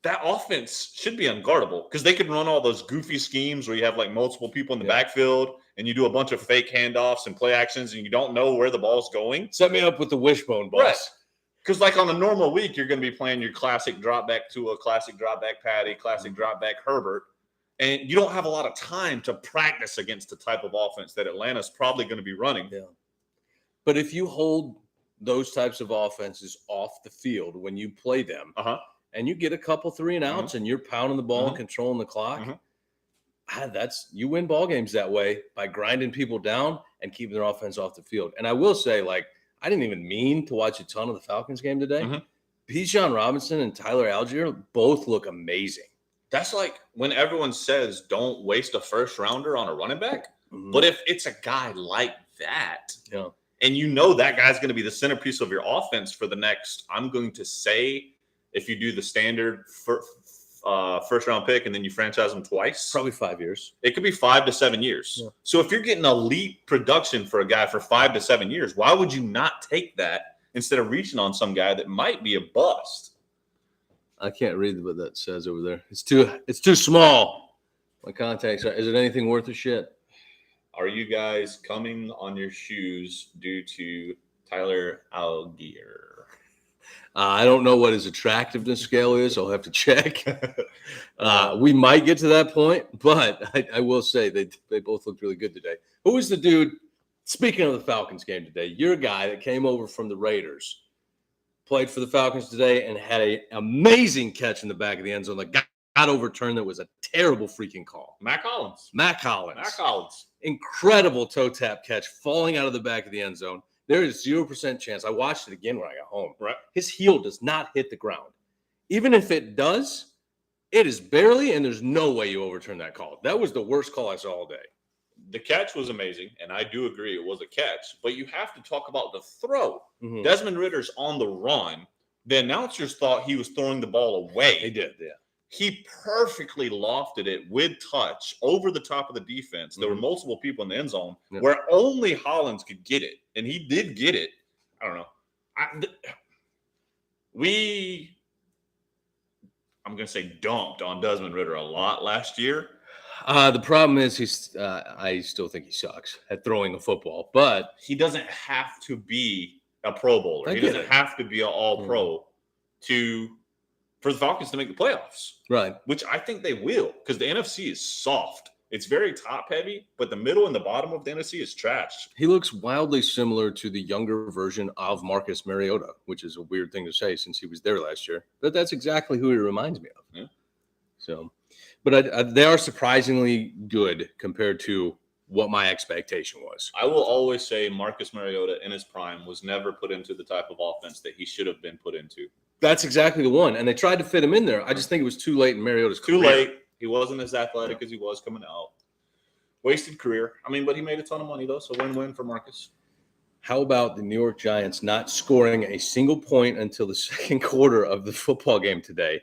that offense should be unguardable because they can run all those goofy schemes where you have like multiple people in the backfield and you do a bunch of fake handoffs and play actions and you don't know where the ball's going. Set me up with the wishbone, boss. Right. Because like on a normal week, you're going to be playing your classic drop back Tua, classic drop back Patty, classic drop back Herbert. And you don't have a lot of time to practice against the type of offense that Atlanta's probably going to be running. Yeah. But if you hold those types of offenses off the field when you play them, and you get a couple 3 and outs, and you're pounding the ball and controlling the clock, you win ball games that way by grinding people down and keeping their offense off the field. And I will say, like, I didn't even mean to watch a ton of the Falcons game today. Bijan Robinson and Tyler Algier both look amazing. That's like when everyone says don't waste a first rounder on a running back. But if it's a guy like that, and you know that guy's going to be the centerpiece of your offense for the next, I'm going to say, if you do the standard first round pick and then you franchise them twice, probably 5 years. It could be 5 to 7 years. Yeah. So if you're getting elite production for a guy for 5 to 7 years, why would you not take that instead of reaching on some guy that might be a bust? I can't read what that says over there. It's too small. My contacts are. Is it anything worth a shit? Are you guys coming on your shoes due to Tyler Algier? I don't know what his attractiveness scale is. I'll have to check. We might get to that point, but I will say they both looked really good today. Who was the dude? Speaking of the Falcons game today, you're a guy that came over from the Raiders, played for the Falcons today, and had an amazing catch in the back of the end zone that got overturned. That was a terrible freaking call. Matt Collins. Incredible toe tap catch falling out of the back of the end zone. There is 0% chance. I watched it again when I got home. Right. His heel does not hit the ground. Even if it does, it is barely, and there's no way you overturn that call. That was the worst call I saw all day. The catch was amazing, and I do agree it was a catch, but you have to talk about the throw. Desmond Ridder's on the run. The announcers thought he was throwing the ball away. They did, yeah. He perfectly lofted it with touch over the top of the defense. There were multiple people in the end zone where only Hollins could get it, and he did get it. I don't know. I'm going to say dumped on Desmond Ridder a lot last year. The problem is I still think he sucks at throwing the football, but he doesn't have to be a Pro Bowler. He doesn't have to be an All-Pro for the Falcons to make the playoffs. Right. Which I think they will, because the NFC is soft. It's very top-heavy, but the middle and the bottom of the NFC is trash. He looks wildly similar to the younger version of Marcus Mariota, which is a weird thing to say since he was there last year. But that's exactly who he reminds me of. Yeah. So, but they are surprisingly good compared to what my expectation was. I will always say Marcus Mariota in his prime was never put into the type of offense that he should have been put into. That's exactly the one. And they tried to fit him in there. I just think it was too late in Mariota's career. Too late. He wasn't as athletic as he was coming out. Wasted career. I mean, but he made a ton of money, though, so win-win for Marcus. How about the New York Giants not scoring a single point until the second quarter of the football game today?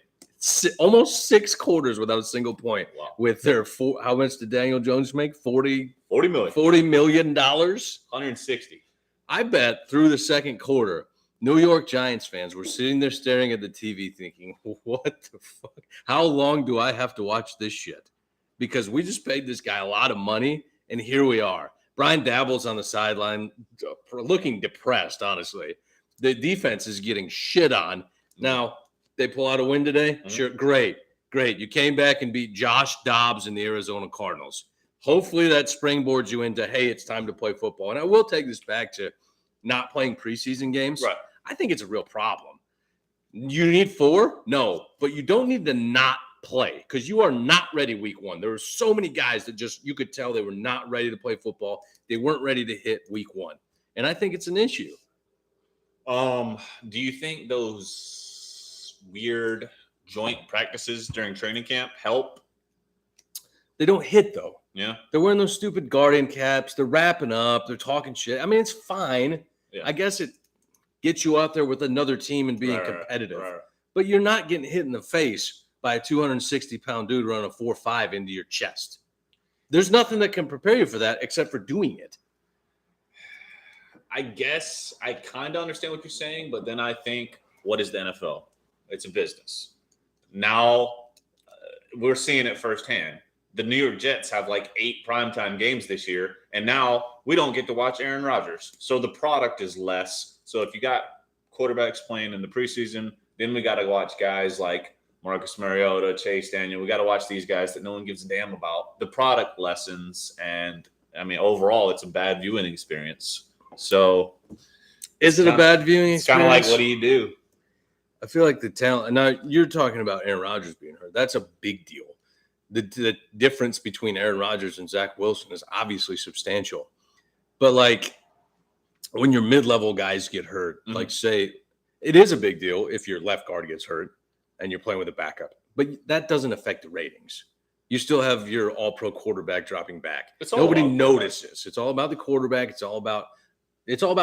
Almost 6 quarters without a single point. Wow. With their how much did Daniel Jones make? $40 million. $40 million. 160. I bet through the second quarter, New York Giants fans were sitting there staring at the TV thinking, what the fuck? How long do I have to watch this shit? Because we just paid this guy a lot of money, and here we are. Brian Daboll's on the sideline looking depressed, honestly. The defense is getting shit on. Now, they pull out a win today? Sure, great. You came back and beat Josh Dobbs and the Arizona Cardinals. Hopefully that springboards you into, hey, it's time to play football. And I will take this back to not playing preseason games. Right. I think it's a real problem. You need 4? No, but you don't need to not play because you are not ready week 1. There were so many guys that just you could tell they were not ready to play football. They weren't ready to hit week 1. And I think it's an issue. Do you think those weird joint practices during training camp help? They don't hit, though. Yeah. They're wearing those stupid Guardian caps. They're wrapping up. They're talking shit. I mean, it's fine. Yeah. I guess it gets you out there with another team and being competitive. Right. But you're not getting hit in the face by a 260-pound dude running a 4.5 into your chest. There's nothing that can prepare you for that except for doing it. I guess I kind of understand what you're saying, but then I think, what is the NFL? It's a business. Now we're seeing it firsthand. The New York Jets have like 8 primetime games this year, and now we don't get to watch Aaron Rodgers. So the product is less. So if you got quarterbacks playing in the preseason, then we got to watch guys like Marcus Mariota, Chase Daniel. We got to watch these guys that no one gives a damn about. The product lessens, and I mean, overall, it's a bad viewing experience. So, is it a bad viewing experience? It's kind of like, what do you do? I feel like the talent. Now you're talking about Aaron Rodgers being hurt. That's a big deal. The difference between Aaron Rodgers and Zach Wilson is obviously substantial. But like when your mid-level guys get hurt, like say it is a big deal if your left guard gets hurt and you're playing with a backup. But that doesn't affect the ratings. You still have your all-pro quarterback dropping back. Nobody notices. It's all about the quarterback. It's all about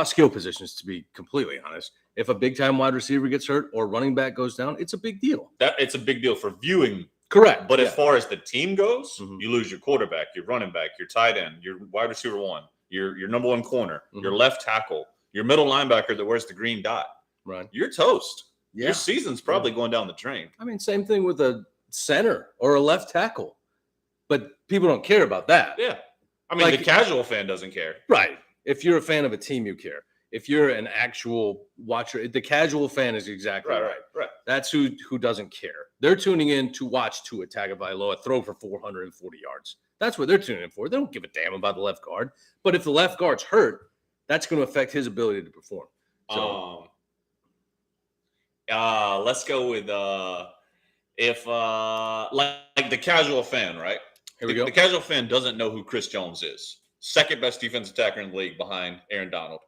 skill positions, to be completely honest. If a big-time wide receiver gets hurt or running back goes down, it's a big deal. It's a big deal for viewing. Correct. But as far as the team goes, you lose your quarterback, your running back, your tight end, your wide receiver 1, your number 1 corner, your left tackle, your middle linebacker that wears the green dot. Right. You're toast. Yeah. Your season's probably going down the drain. I mean, same thing with a center or a left tackle. But people don't care about that. Yeah. I mean, the casual fan doesn't care. Right. If you're a fan of a team, you care. If you're an actual watcher, the casual fan is exactly right. That's who doesn't care. They're tuning in to watch Tua Tagovailoa throw for 440 yards. That's what they're tuning in for. They don't give a damn about the left guard. But if the left guard's hurt, that's going to affect his ability to perform. So, let's go with if like the casual fan, right? Here we go. The casual fan doesn't know who Chris Jones is. Second best defensive attacker in the league behind Aaron Donald.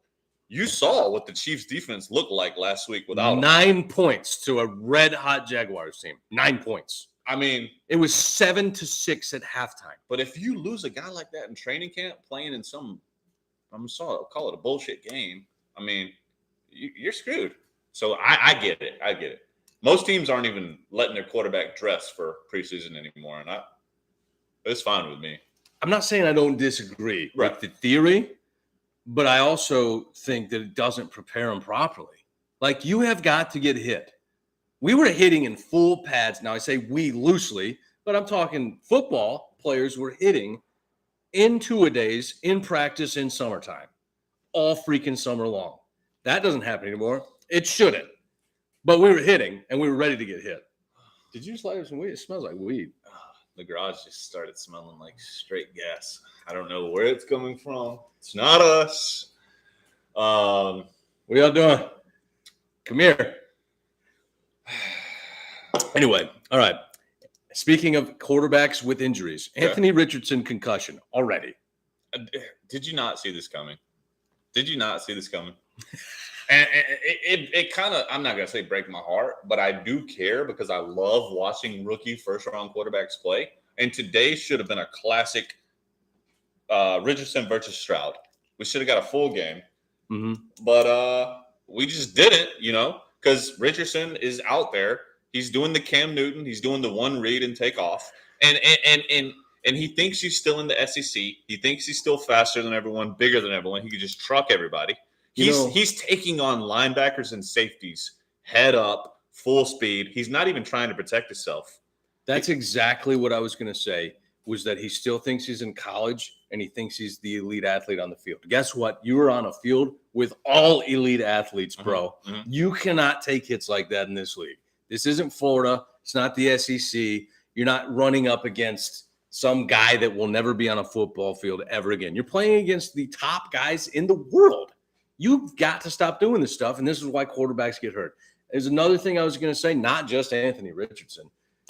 You saw what the Chiefs defense looked like last week without 9 points to a red-hot Jaguars team. 9 points. I mean, it was 7-6 at halftime. But if you lose a guy like that in training camp playing in some, I'll call it a bullshit game, I mean, you're screwed. So I get it. I get it. Most teams aren't even letting their quarterback dress for preseason anymore, and it's fine with me. I'm not saying I don't disagree with the theory, but I also think that it doesn't prepare them properly. Like, you have got to get hit. We were hitting in full pads. Now, I say we loosely, but I'm talking football players were hitting in two-a-days, in practice, in summertime, all freaking summer long. That doesn't happen anymore. It shouldn't. But we were hitting, and we were ready to get hit. Did you just light up some weed? It smells like weed. The garage just started smelling like straight gas. I don't know where it's coming from. It's not us. What are y'all doing? Come here. Anyway, all right. Speaking of quarterbacks with injuries, Anthony Richardson concussion already. Did you not see this coming? And it kind of, I'm not going to say break my heart, but I do care because I love watching rookie first-round quarterbacks play. And today should have been a classic Richardson versus Stroud. We should have got a full game. But we just didn't, because Richardson is out there. He's doing the Cam Newton. He's doing the one read and take off. And he thinks he's still in the SEC. He thinks he's still faster than everyone, bigger than everyone. He could just truck everybody. He's taking on linebackers and safeties head up, full speed. He's not even trying to protect himself. That's exactly what I was going to say, was that he still thinks he's in college and he thinks he's the elite athlete on the field. Guess what? You are on a field with all elite athletes, bro. You cannot take hits like that in this league. This isn't Florida. It's not the SEC. You're not running up against some guy that will never be on a football field ever again. You're playing against the top guys in the world. You've got to stop doing this stuff, and this is why quarterbacks get hurt. There's another thing I was going to say, not just Anthony Richardson.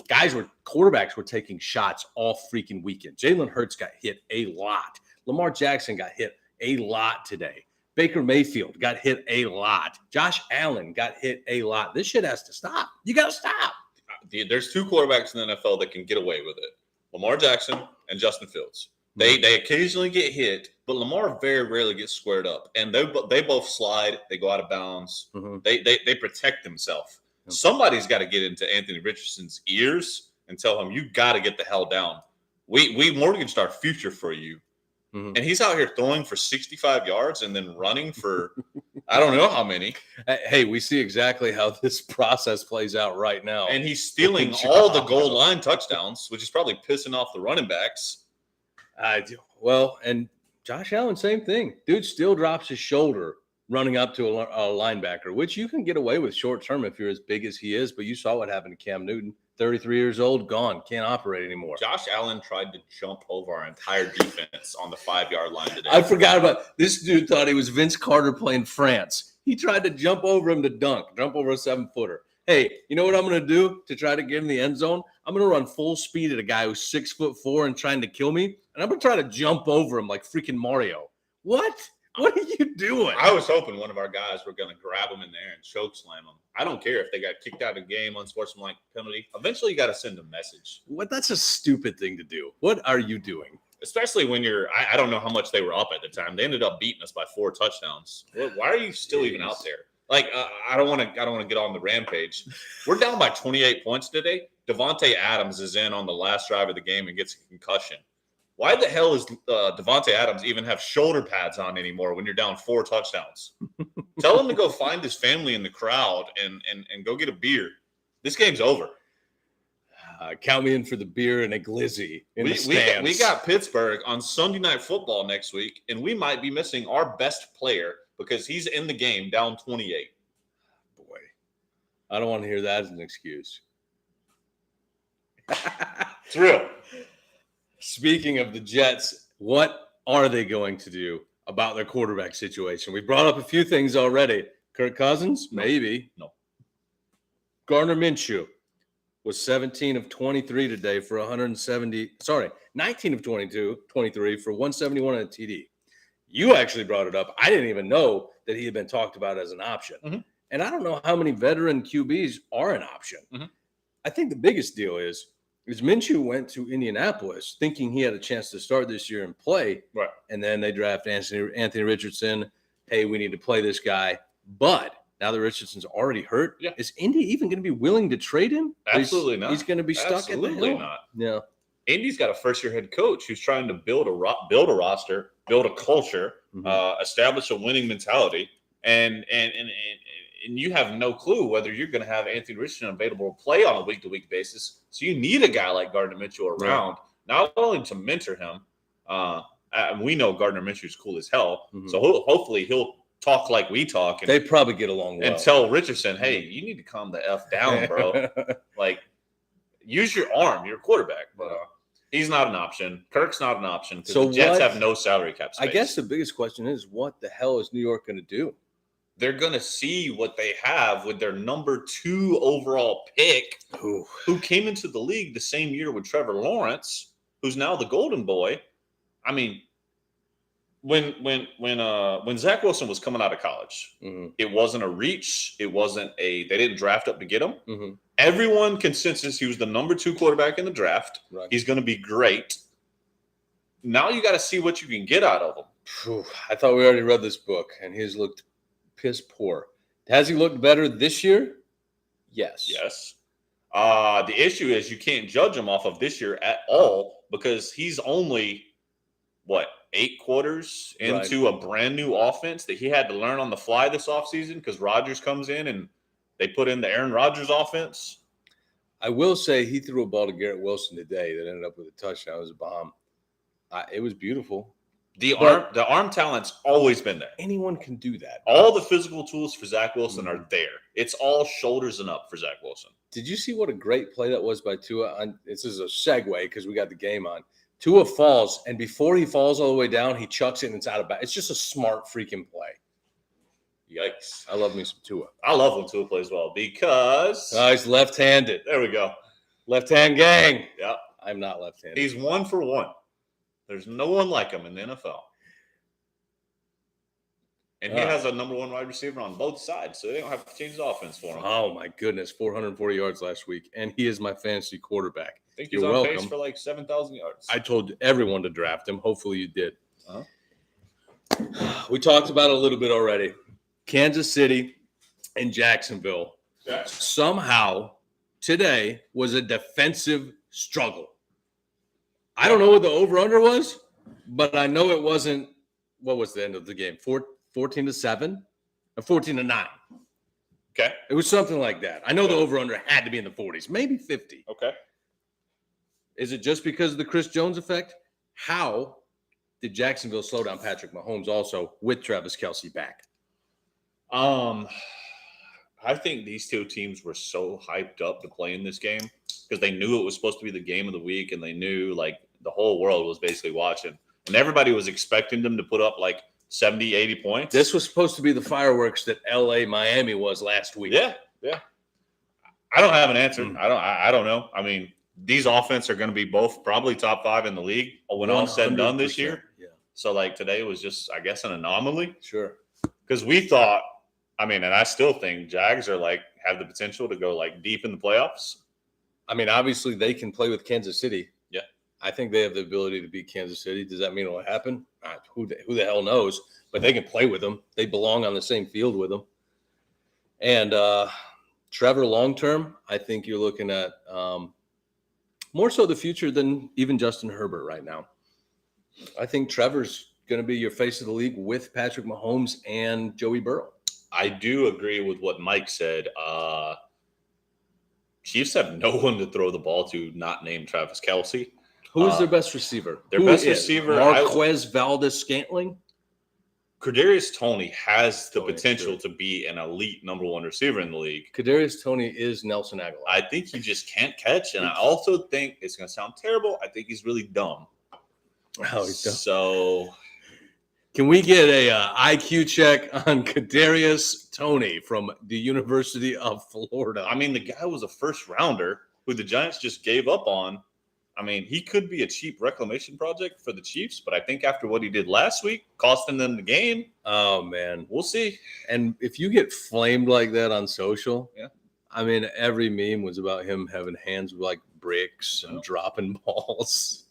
Quarterbacks were taking shots all freaking weekend. Jalen Hurts got hit a lot. Lamar Jackson got hit a lot today. Baker Mayfield got hit a lot. Josh Allen got hit a lot. This shit has to stop. You got to stop. There's 2 quarterbacks in the NFL that can get away with it: Lamar Jackson and Justin Fields. They occasionally get hit, but Lamar very rarely gets squared up, and they both slide. They go out of bounds. Mm-hmm. They protect themselves. Somebody's got to get into Anthony Richardson's ears and tell him, you got to get the hell down. We mortgaged our future for you. Mm-hmm. And he's out here throwing for 65 yards and then running for I don't know how many. Hey, we see exactly how this process plays out right now. And he's stealing all the goal line touchdowns, which is probably pissing off the running backs. Well, and Josh Allen, same thing. Dude still drops his shoulder running up to a linebacker, which you can get away with short term if you're as big as he is. But you saw what happened to Cam Newton. 33 years old, gone, can't operate anymore. Josh Allen tried to jump over our entire defense on the 5-yard line today. I forgot about this. Dude thought he was Vince Carter playing France. He tried to jump over him to jump over a 7-footer. Hey, you know what I'm going to do to try to get in the end zone? I'm going to run full speed at a guy who's 6'4" and trying to kill me, and I'm going to try to jump over him like freaking Mario. What? What are you doing? I was hoping one of our guys were going to grab him in there and choke slam him. I don't care if they got kicked out of the game, unsportsmanlike penalty. Eventually, you got to send a message. What? That's a stupid thing to do. What are you doing? Especially when you're – I don't know how much they were up at the time. They ended up beating us by 4 touchdowns. Why are you still even out there? Like, I don't want to get on the rampage. We're down by 28 points today. Devontae Adams is in on the last drive of the game and gets a concussion. Why the hell is Devontae Adams even have shoulder pads on anymore when you're down 4 touchdowns? Tell him to go find his family in the crowd and go get a beer. This game's over. Count me in for the beer and a glizzy in the stands. We got Pittsburgh on Sunday Night Football next week, and we might be missing our best player because he's in the game down 28. Boy, I don't want to hear that as an excuse. It's real. Speaking of the Jets, what are they going to do about their quarterback situation? We brought up a few things already. Kirk Cousins? Maybe. No. Gardner Minshew was 17 of 23 today for 19 of 23 for 171 and a TD. You actually brought it up. I didn't even know that he had been talked about as an option. Mm-hmm. And I don't know how many veteran QBs are an option. Mm-hmm. I think the biggest deal is Minshew went to Indianapolis thinking he had a chance to start this year and play. Right. And then they draft Anthony Richardson. Hey, we need to play this guy. But now that Richardson's already hurt, is Indy even going to be willing to trade him? Absolutely not. He's going to be stuck at the hill. Absolutely not. Yeah. Indy's got a first-year head coach who's trying to build a roster, build a culture, establish a winning mentality, and you have no clue whether you're going to have Anthony Richardson available to play on a week-to-week basis. So you need a guy like Gardner Minshew around, not only to mentor him. We know Gardner Minshew's cool as hell, so hopefully he'll talk like we talk. And they probably get along well. And tell Richardson, hey, you need to calm the F down, bro. Like, use your arm. You're a quarterback. But he's not an option. Kirk's not an option because the Jets have no salary cap space. I guess the biggest question is, what the hell is New York going to do? They're going to see what they have with their number 2 overall pick, who came into the league the same year with Trevor Lawrence, who's now the golden boy. I mean, when Zach Wilson was coming out of college, it wasn't a reach. It wasn't they didn't draft up to get him. Everyone consensus he was the number 2 quarterback in the draft. Right. He's going to be great. Now you got to see what you can get out of him. I thought we already read this book, and he's looked piss poor. Has he looked better this year? Yes. The issue is you can't judge him off of this year at all because he's only 8 quarters into a brand new offense that he had to learn on the fly this offseason because Rodgers comes in and they put in the Aaron Rodgers offense. I will say he threw a ball to Garrett Wilson today that ended up with a touchdown. It was a bomb. It was beautiful. The arm talent's always been there. Anyone can do that. All the physical tools for Zach Wilson are there. It's all shoulders and up for Zach Wilson. Did you see what a great play that was by Tua? This is a segue because we got the game on. Tua falls, and before he falls all the way down, he chucks it and it's out of bounds. It's just a smart freaking play. Yikes. I love me some Tua. I love when Tua plays well because he's left-handed. There we go. Left-hand gang. Yep. I'm not left-handed. He's 1 for 1. There's no one like him in the NFL. And he has a number one wide receiver on both sides, so they don't have to change the offense for him. Oh, my goodness. 440 yards last week, and he is my fantasy quarterback. I think he's on pace for like 7,000 yards. I told everyone to draft him. Hopefully you did. We talked about it a little bit already. Kansas City and Jacksonville somehow today was a defensive struggle. I don't know what the over-under was, but I know it wasn't – what was the end of the game? 14-7 or 14-9? Okay. It was something like that. I know the over-under had to be in the 40s, maybe 50. Okay. Is it just because of the Chris Jones effect? How did Jacksonville slow down Patrick Mahomes also with Travis Kelce back? I think these two teams were so hyped up to play in this game because they knew it was supposed to be the game of the week, and they knew like the whole world was basically watching, and everybody was expecting them to put up like 70, 80 points. This was supposed to be the fireworks that LA Miami was last week. Yeah. I don't have an answer. I don't know. I mean, these offense are going to be both probably top 5 in the league when all said and done this year. Yeah. So like today was just, I guess, an anomaly. Sure. Because we thought, I mean, and I still think Jags are like have the potential to go like deep in the playoffs. I mean, obviously they can play with Kansas City. Yeah. I think they have the ability to beat Kansas City. Does that mean it'll happen? Who the hell knows? But they can play with them. They belong on the same field with them. And Trevor, long-term, I think you're looking at more so the future than even Justin Herbert right now. I think Trevor's going to be your face of the league with Patrick Mahomes and Joey Burrow. I do agree with what Mike said. Chiefs have no one to throw the ball to not named Travis Kelce. Who is their best receiver? Their best receiver, Marquez Valdez-Scantling. Kadarius Toney has the potential to be an elite number one receiver in the league. Kadarius Toney is Nelson Aguilar. I think he just can't catch, and I also think it's going to sound terrible. I think he's really dumb. Oh, he's dumb. So, can we get a IQ check on Kadarius Toney from the University of Florida? I mean, the guy was a first rounder who the Giants just gave up on. I mean, he could be a cheap reclamation project for the Chiefs, but I think after what he did last week, costing them the game. Oh, man. We'll see. And if you get flamed like that on social, yeah. I mean, every meme was about him having hands like bricks and dropping balls.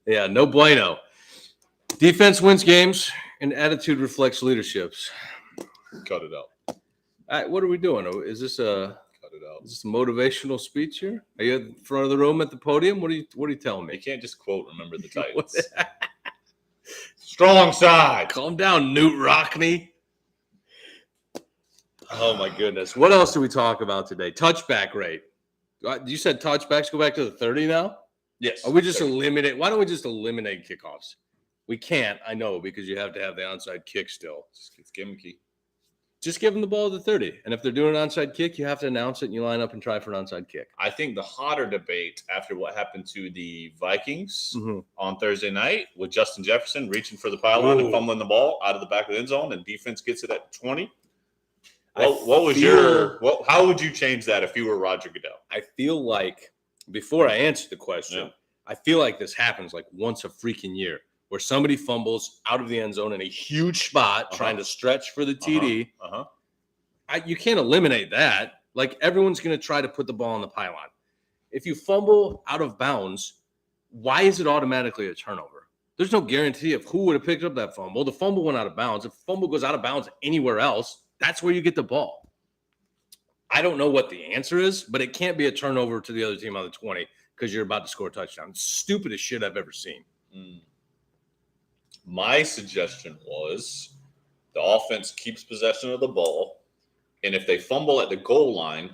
Yeah, no bueno. Defense wins games, and attitude reflects leaderships. Cut it out. All right, what are we doing? Is this a motivational speech here? Are you in front of the room at the podium? What are you telling me? You can't just quote Remember the Titans. Strong side. Calm down, Newt Rockney. Oh, my goodness. What else do we talk about today? Touchback rate. You said touchbacks go back to the 30 now? Yes. Are we just eliminate? Why don't we just eliminate kickoffs? We can't, I know, because you have to have the onside kick still. It's gimmicky. Just give them the ball at the 30. And if they're doing an onside kick, you have to announce it and you line up and try for an onside kick. I think the hotter debate after what happened to the Vikings on Thursday night with Justin Jefferson reaching for the pylon and fumbling the ball out of the back of the end zone and defense gets it at 20. How would you change that if you were Roger Goodell? I feel like, before I answer the question, I feel like this happens like once a freaking year, where somebody fumbles out of the end zone in a huge spot trying to stretch for the TD. You can't eliminate that. Like, everyone's going to try to put the ball on the pylon. If you fumble out of bounds, why is it automatically a turnover? There's no guarantee of who would have picked up that fumble. The fumble went out of bounds. If fumble goes out of bounds anywhere else, that's where you get the ball. I don't know what the answer is, but it can't be a turnover to the other team on the 20 because you're about to score a touchdown. It's the stupidest shit I've ever seen. My suggestion was the offense keeps possession of the ball, and if they fumble at the goal line,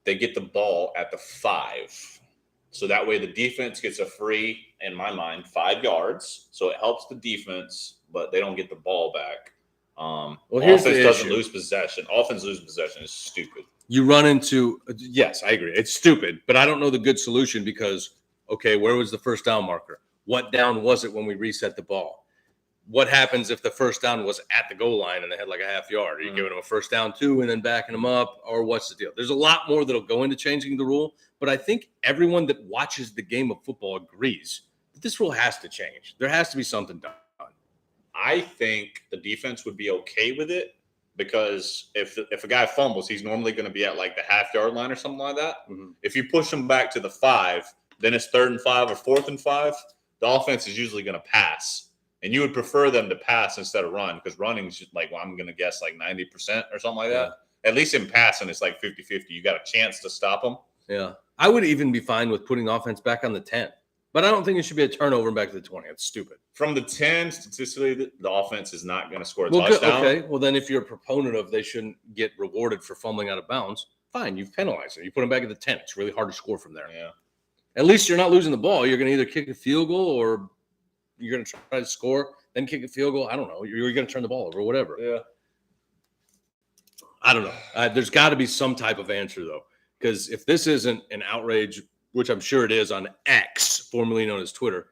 they get the ball at the 5. So that way the defense gets a free, in my mind, 5 yards. So it helps the defense, but they don't get the ball back. Here's offense the doesn't issue. lose possession. Offense losing possession is stupid. You run into – yes, I agree. It's stupid, but I don't know the good solution because, okay, where was the first down marker? What down was it when we reset the ball? What happens if the first down was at the goal line and they had like a half yard? Are you giving them a first down 2 and then backing them up? Or what's the deal? There's a lot more that'll go into changing the rule, but I think everyone that watches the game of football agrees This rule has to change. There has to be something done. I think the defense would be okay with it because if a guy fumbles, he's normally going to be at like the half-yard line or something like that. Mm-hmm. If you push him back to the 5, then it's 3rd and 5 or 4th and 5. The offense is usually going to pass, and you would prefer them to pass instead of run because running is just like, well, I'm going to guess like 90% or something like that. At least in passing, it's like 50-50. You got a chance to stop them. Yeah. I would even be fine with putting offense back on the 10. But I don't think it should be a turnover and back to the 20. It's stupid. From the 10, statistically, the offense is not going to score a touchdown. Okay. Well, then if you're a proponent of they shouldn't get rewarded for fumbling out of bounns, fine. You've penalized them. You put them back at the 10. It's really hard to score from there. Yeah. At least you're not losing the ball. You're going to either kick a field goal or you're going to try to score, then kick a field goal. I don't know. You're going to turn the ball over, whatever. Yeah. I don't know. There's got to be some type of answer, though, because if this isn't an outrage, which I'm sure it is on X, formerly known as Twitter,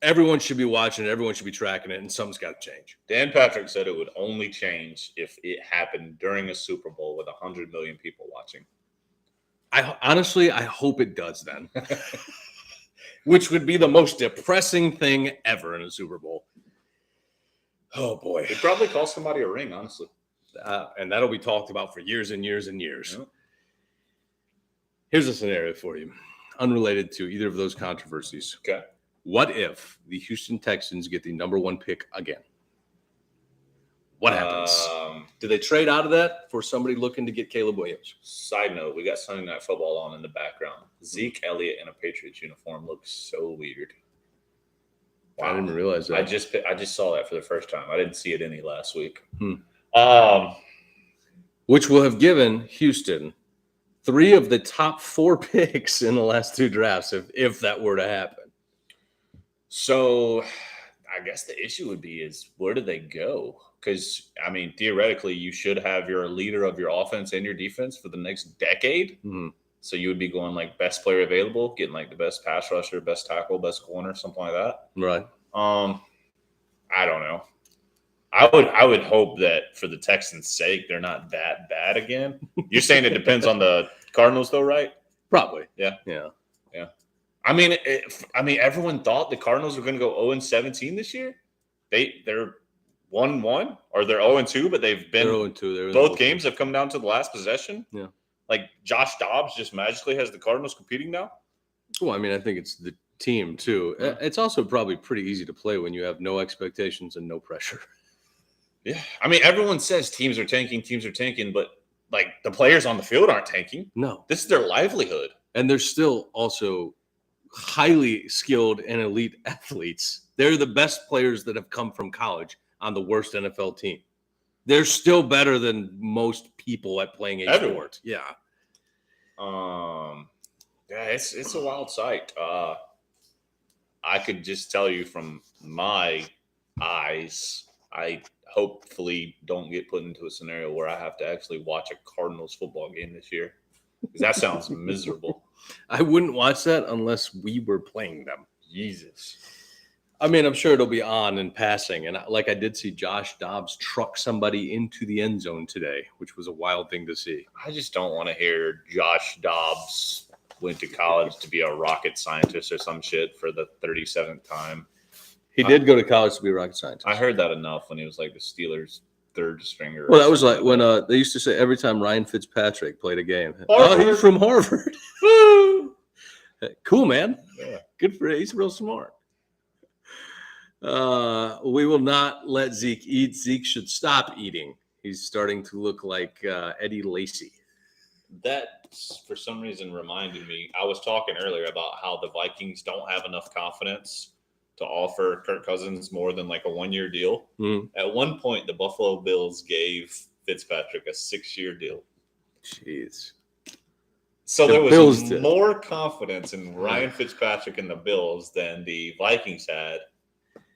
everyone should be watching it. Everyone should be tracking it, and something's got to change. Dan Patrick said it would only change if it happened during a Super Bowl with 100 million people watching. I hope it does then, which would be the most depressing thing ever in a Super Bowl. Oh, boy. It probably cost somebody a ring, honestly. And that'll be talked about for years and years and years. Yep. Here's a scenario for you, unrelated to either of those controversies. Okay. What if the Houston Texans get the number 1 pick again? What happens? Do they trade out of that for somebody looking to get Caleb Williams? Side note, we got Sunday Night Football on in the background. Zeke Elliott in a Patriots uniform looks so weird. Wow. I didn't realize that. I just saw that for the first time. I didn't see it any last week. Which will have given Houston 3 of the top 4 picks in the last 2 drafts, if that were to happen. So I guess the issue would be is where do they go? Because, I mean, theoretically, you should have your leader of your offense and your defense for the next decade. Mm-hmm. So you would be going like best player available, getting like the best pass rusher, best tackle, best corner, something like that. Right. I don't know. I would hope that for the Texans' sake, they're not that bad again. You're saying it depends on the Cardinals, though, right? Probably. Yeah. Yeah. Yeah. I mean, everyone thought the Cardinals were going to go 0-17 this year. They're 1-1 or they're 0-2, but they've been 0-2. Both games have come down to the last possession. Yeah. Like Josh Dobbs just magically has the Cardinals competing now. Well, I mean, I think it's the team too. Yeah. It's also probably pretty easy to play when you have no expectations and no pressure. Yeah. I mean, everyone says teams are tanking, but like the players on the field aren't tanking. No. This is their livelihood. And they're still also highly skilled and elite athletes. They're the best players that have come from college on the worst NFL team. They're still better than most people at playing a sport. Yeah. Yeah, it's a wild sight. I could just tell you from my eyes, I hopefully don't get put into a scenario where I have to actually watch a Cardinals football game this year. Because that sounds miserable. I wouldn't watch that unless we were playing them. Jesus. I mean, I'm sure it'll be on in passing. And I did see Josh Dobbs truck somebody into the end zone today, which was a wild thing to see. I just don't want to hear Josh Dobbs went to college to be a rocket scientist or some shit for the 37th time. He did go to college to be a rocket scientist. I heard that enough when he was like the Steelers' third stringer. Well, that was like when they used to say every time Ryan Fitzpatrick played a game, Harvard. Oh, he's from Harvard. Cool, man. Yeah. Good for you. He's real smart. We will not let Zeke eat. Zeke should stop eating. He's starting to look like Eddie Lacy. That, for some reason, reminded me. I was talking earlier about how the Vikings don't have enough confidence to offer Kirk Cousins more than like a 1-year deal. Mm. At one point, the Buffalo Bills gave Fitzpatrick a 6-year deal. Jeez. So The there was Bills did. more confidence in Ryan Fitzpatrick and the Bills than the Vikings had.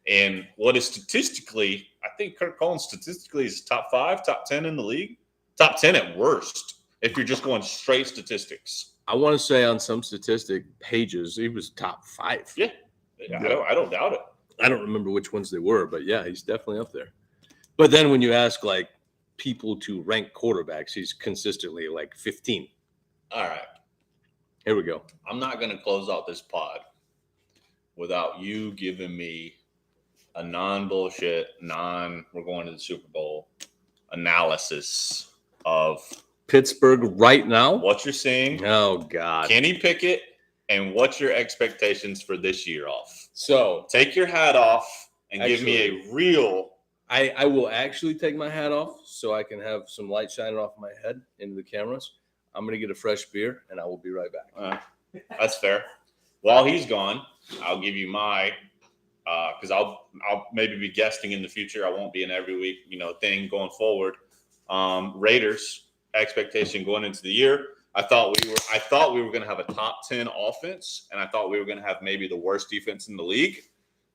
And what is statistically, I think Kirk Cousins statistically is top 5, top 10 in the league. Top 10 at worst, if you're just going straight statistics. I want to say on some statistic pages, he was top 5. Yeah. I don't doubt it. I don't remember which ones they were, but yeah, he's definitely up there. But then when you ask like people to rank quarterbacks, he's consistently like 15. All right. Here we go. I'm not going to close out this pod without you giving me a non-bullshit, we're going to the Super Bowl analysis of Pittsburgh right now. what you're seeing. Oh God, Kenny Pickett, and what's your expectations for this year off? So take your hat off and give me a real. I will actually take my hat off so I can have some light shining off my head into the cameras. I'm gonna get a fresh beer and I will be right back. That's fair. While he's gone, I'll give you my because I'll maybe be guesting in the future. I won't be in every week, thing going forward. Raiders expectation going into the year. I thought we were going to have a top 10 offense, and I thought we were going to have maybe the worst defense in the league.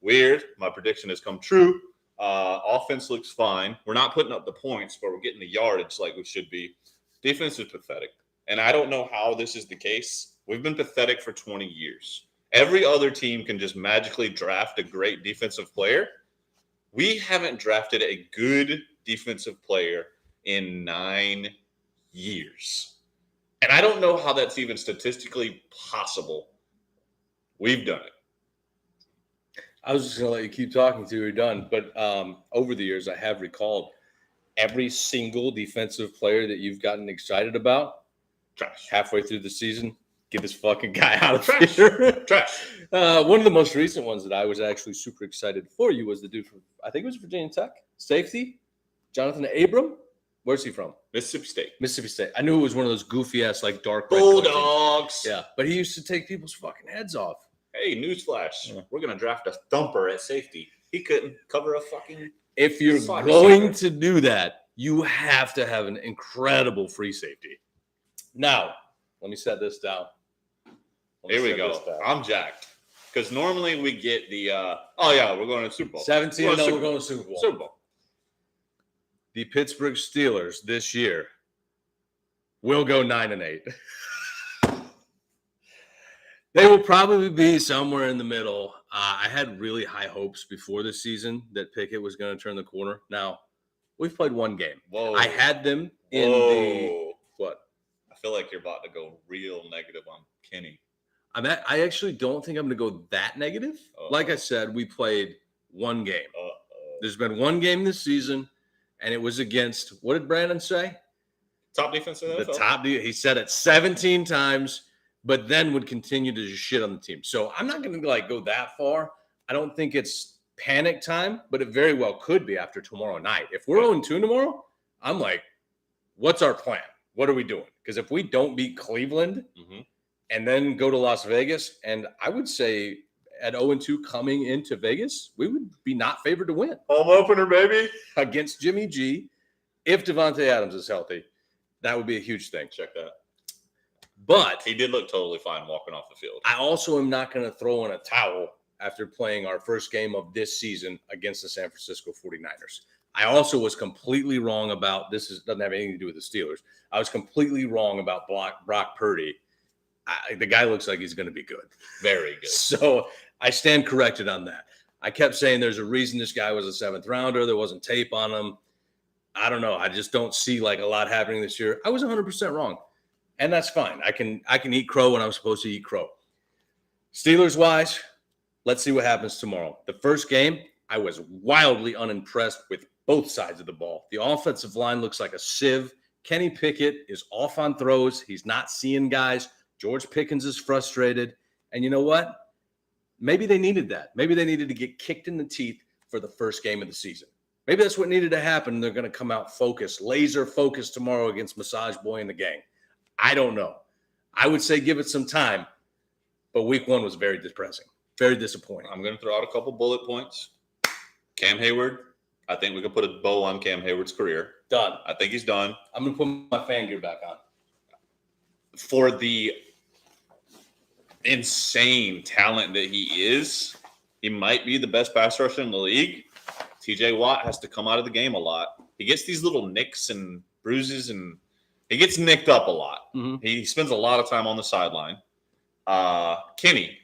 Weird. My prediction has come true. Offense looks fine. We're not putting up the points, but we're getting the yardage like we should be. Defense is pathetic. And I don't know how this is the case. We've been pathetic for 20 years. Every other team can just magically draft a great defensive player. We haven't drafted a good defensive player in 9 years. And I don't know how that's even statistically possible. We've done it. I was just going to let you keep talking till you're done. But over the years, I have recalled every single defensive player that you've gotten excited about. Trash. Halfway through the season, get this fucking guy out of here. Trash. One of the most recent ones that I was actually super excited for you was the dude from, I think it was Virginia Tech, safety, Jonathan Abram. Where's he from? Mississippi State. I knew it was one of those goofy ass like dark red Bulldogs. Yeah, but he used to take people's fucking heads off. Hey, newsflash. Yeah. We're going to draft a thumper at safety. He couldn't cover a fucking. If you're going to do that, you have to have an incredible free safety. Now, let me set this down. Here we go. I'm jacked. Because normally we get the, we're going to the Super Bowl. 17 we're going to the Super Bowl. Super Bowl. The Pittsburgh Steelers this year will go 9-8. They will probably be somewhere in the middle. I had really high hopes before the season that Pickett was going to turn the corner. Now, we've played one game. Whoa. I had them in the what? I feel like you're about to go real negative on Kenny. I actually don't think I'm going to go that negative. Like I said, we played one game. There's been one game this season, and it was against, what did Brandon say? Top defense in the NFL. He said it 17 times, but then would continue to just shit on the team. So I'm not going to go that far. I don't think it's panic time, but it very well could be after tomorrow night. If we're 0-2 tomorrow, I'm like, what's our plan? What are we doing? Because if we don't beat Cleveland and then go to Las Vegas, and I would say at 0-2 coming into Vegas, we would be not favored to win. Home opener, baby. Against Jimmy G, if Devontae Adams is healthy, that would be a huge thing. Check that. But he did look totally fine walking off the field. I also am not going to throw in a towel after playing our first game of this season against the San Francisco 49ers. I also was completely wrong about this. Doesn't have anything to do with the Steelers. I was completely wrong about Brock Purdy. The guy looks like he's going to be good. Very good. So I stand corrected on that. I kept saying there's a reason this guy was a 7th rounder. There wasn't tape on him. I don't know. I just don't see a lot happening this year. I was 100% wrong. And that's fine. I can eat crow when I'm supposed to eat crow. Steelers-wise, let's see what happens tomorrow. The first game, I was wildly unimpressed with both sides of the ball. The offensive line looks like a sieve. Kenny Pickett is off on throws. He's not seeing guys. George Pickens is frustrated. And you know what? Maybe they needed that. Maybe they needed to get kicked in the teeth for the first game of the season. Maybe that's what needed to happen. They're going to come out focused, laser focused tomorrow against Massage Boy and the gang. I don't know. I would say give it some time, but week 1 was very depressing, very disappointing. I'm going to throw out a couple bullet points. Cam Hayward, I think we can put a bow on Cam Hayward's career. Done. I think he's done. I'm going to put my fan gear back on. For the insane talent that he is, he might be the best pass rusher in the league. TJ Watt has to come out of the game a lot. He gets these little nicks and bruises, and he gets nicked up a lot. He spends a lot of time on the sideline. Kenny,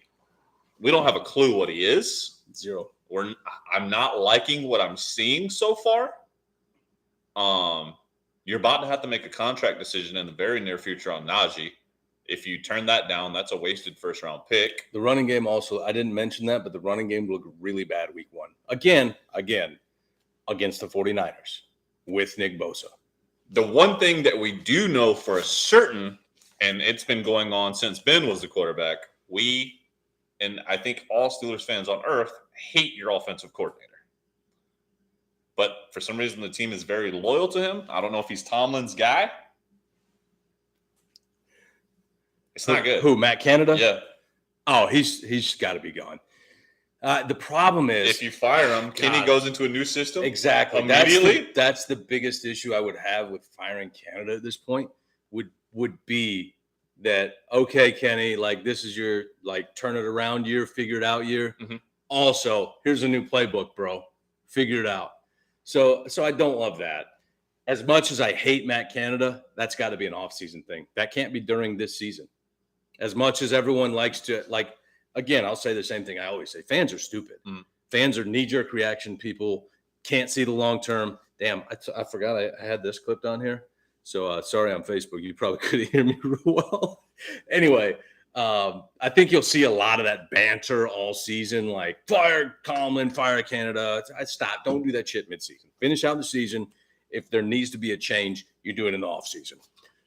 we don't have a clue what he is. Zero. I'm not liking what I'm seeing so far. You're about to have to make a contract decision in the very near future on Najee. If you turn that down, that's a wasted first-round pick. The running game also, I didn't mention that, but the running game looked really bad week 1. Again, against the 49ers with Nick Bosa. The one thing that we do know for a certain, and it's been going on since Ben was the quarterback, we, and I think all Steelers fans on earth, hate your offensive coordinator. But for some reason, the team is very loyal to him. I don't know if he's Tomlin's guy. It's not good. Who, Matt Canada? Yeah. Oh, he's got to be gone. The problem is, if you fire him, Kenny goes into a new system. Exactly. Immediately. That's the biggest issue I would have with firing Canada at this point. Would be that, okay, Kenny, like, this is your, like, turn it around year, figure it out year. Mm-hmm. Also, here's a new playbook, bro. Figure it out. So I don't love that. As much as I hate Matt Canada, that's got to be an off-season thing. That can't be during this season. As much as everyone likes to, like, again, I'll say the same thing I always say. Fans are stupid. Mm. Fans are knee-jerk reaction people, can't see the long term. Damn, I forgot I had this clipped on here. So sorry on Facebook. You probably couldn't hear me real well. Anyway, I think you'll see a lot of that banter all season, like fire Tomlin, fire Canada. Stop. Don't do that shit midseason. Finish out the season. If there needs to be a change, you do it in the offseason.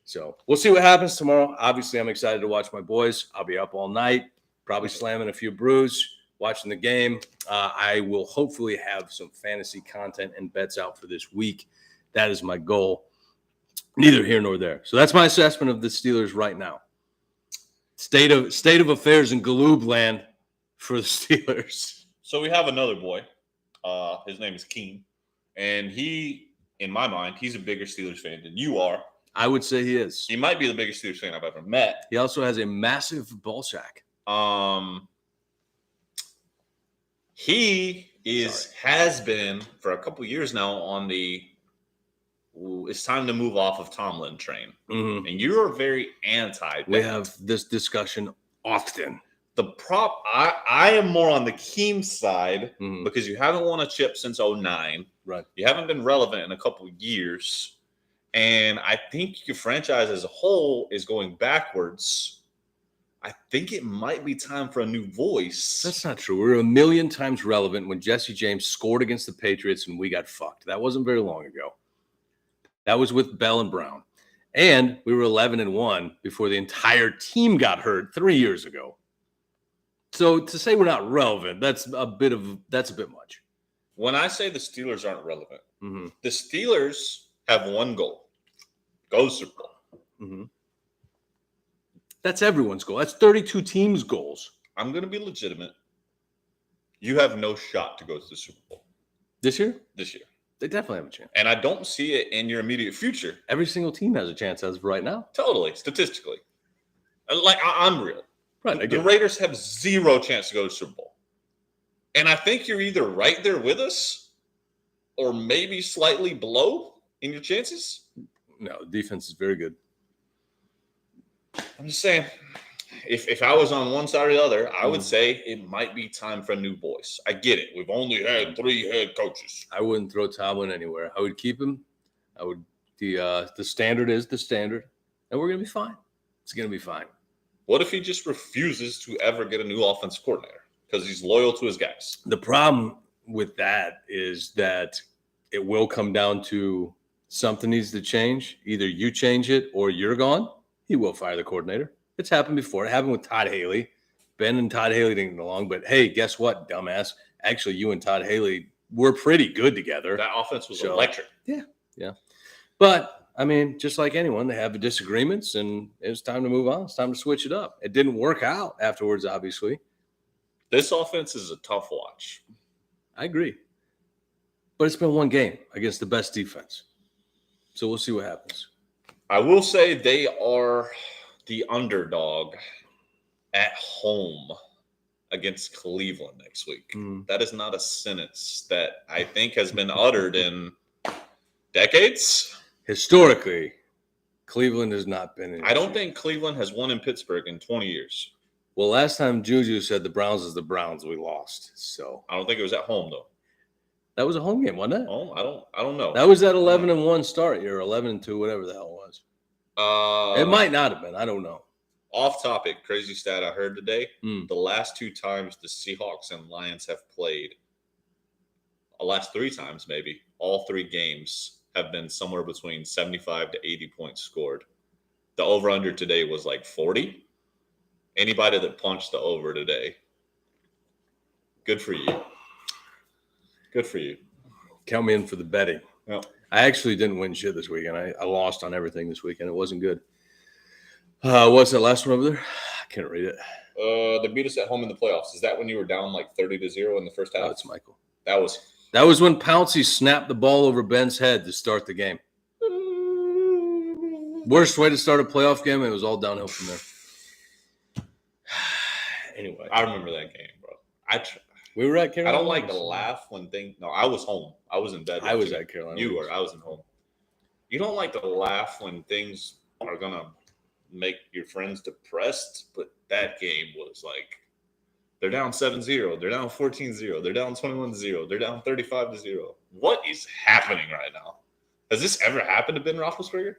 So we'll see what happens tomorrow. Obviously, I'm excited to watch my boys. I'll be up all night, probably slamming a few brews, watching the game. I will hopefully have some fantasy content and bets out for this week. That is my goal. Neither here nor there. So that's my assessment of the Steelers right now. State of affairs in Galoob land for the Steelers. So we have another boy. His name is Keen. And he, in my mind, he's a bigger Steelers fan than you are. I would say he is. He might be the biggest Steelers fan I've ever met. He also has a massive ball sack. He has been for a couple years now on the it's time to move off of Tomlin train. Mm-hmm. And you are very anti that. We have this discussion often. I am more on the Keem side because you haven't won a chip since 2009. Right. You haven't been relevant in a couple of years. And I think your franchise as a whole is going backwards. I think it might be time for a new voice. That's not true. We were a million times relevant when Jesse James scored against the Patriots and we got fucked. That wasn't very long ago. That was with Bell and Brown. And we were 11-1 before the entire team got hurt 3 years ago. So to say we're not relevant, that's a bit much. When I say the Steelers aren't relevant, the Steelers have one goal. Go to Super Bowl. Mm-hmm. That's everyone's goal. That's 32 teams' goals. I'm going to be legitimate. You have no shot to go to the Super Bowl. This year? This year. They definitely have a chance. And I don't see it in your immediate future. Every single team has a chance as of right now. Totally. Statistically. Like, I'm real. Right. The Raiders have zero chance to go to Super Bowl. And I think you're either right there with us or maybe slightly below in your chances. No, the defense is very good. I'm just saying, if I was on one side or the other, I would say it might be time for a new voice. I get it. We've only had 3 head coaches. I wouldn't throw Tomlin anywhere. I would keep him. I would. The standard is the standard, and we're gonna be fine. It's gonna be fine. What if he just refuses to ever get a new offensive coordinator because he's loyal to his guys? The problem with that is that it will come down to something needs to change. Either you change it or you're gone. He will fire the coordinator. It's happened before. It happened with Todd Haley. Ben and Todd Haley didn't get along, but hey, guess what, dumbass? Actually, you and Todd Haley were pretty good together. That offense was electric. Yeah. But, I mean, just like anyone, they have disagreements, and it's time to move on. It's time to switch it up. It didn't work out afterwards, obviously. This offense is a tough watch. I agree. But it's been one game against the best defense. So we'll see what happens. I will say they are the underdog at home against Cleveland next week. That is not a sentence that I think has been uttered in decades. Historically, Cleveland has not been in. I don't think Cleveland has won in Pittsburgh in 20 years. Well, last time Juju said the Browns is the Browns, we lost. So I don't think it was at home, though. That was a home game, wasn't it? Oh, I don't know. That was that 11-1 start. You're 11-2, whatever the hell it was. It might not have been. I don't know. Off topic, crazy stat I heard today. Mm. The last 2 times the Seahawks and Lions have played, the last 3 times maybe, all 3 games have been somewhere between 75 to 80 points scored. The over-under today was like 40. Anybody that punched the over today, good for you. Good for you. Count me in for the betting. Yep. I actually didn't win shit this weekend. I lost on everything this weekend. It wasn't good. What's that last one over there? I can't read it. They beat us at home in the playoffs. Is that when you were down like 30-0 in the first half? Oh, it's Michael. That was when Pouncey snapped the ball over Ben's head to start the game. Worst way to start a playoff game. It was all downhill from there. Anyway, I remember that game, bro. We were at Carolina. I don't like to laugh when things. No, I was home. I was in bed. I was at Carolina. You were. I was in home. You don't like to laugh when things are gonna make your friends depressed, but that game was like they're down 7-0, they're down 14-0, they're down 21-0, they're down 35-0. What is happening right now? Has this ever happened to Ben Roethlisberger?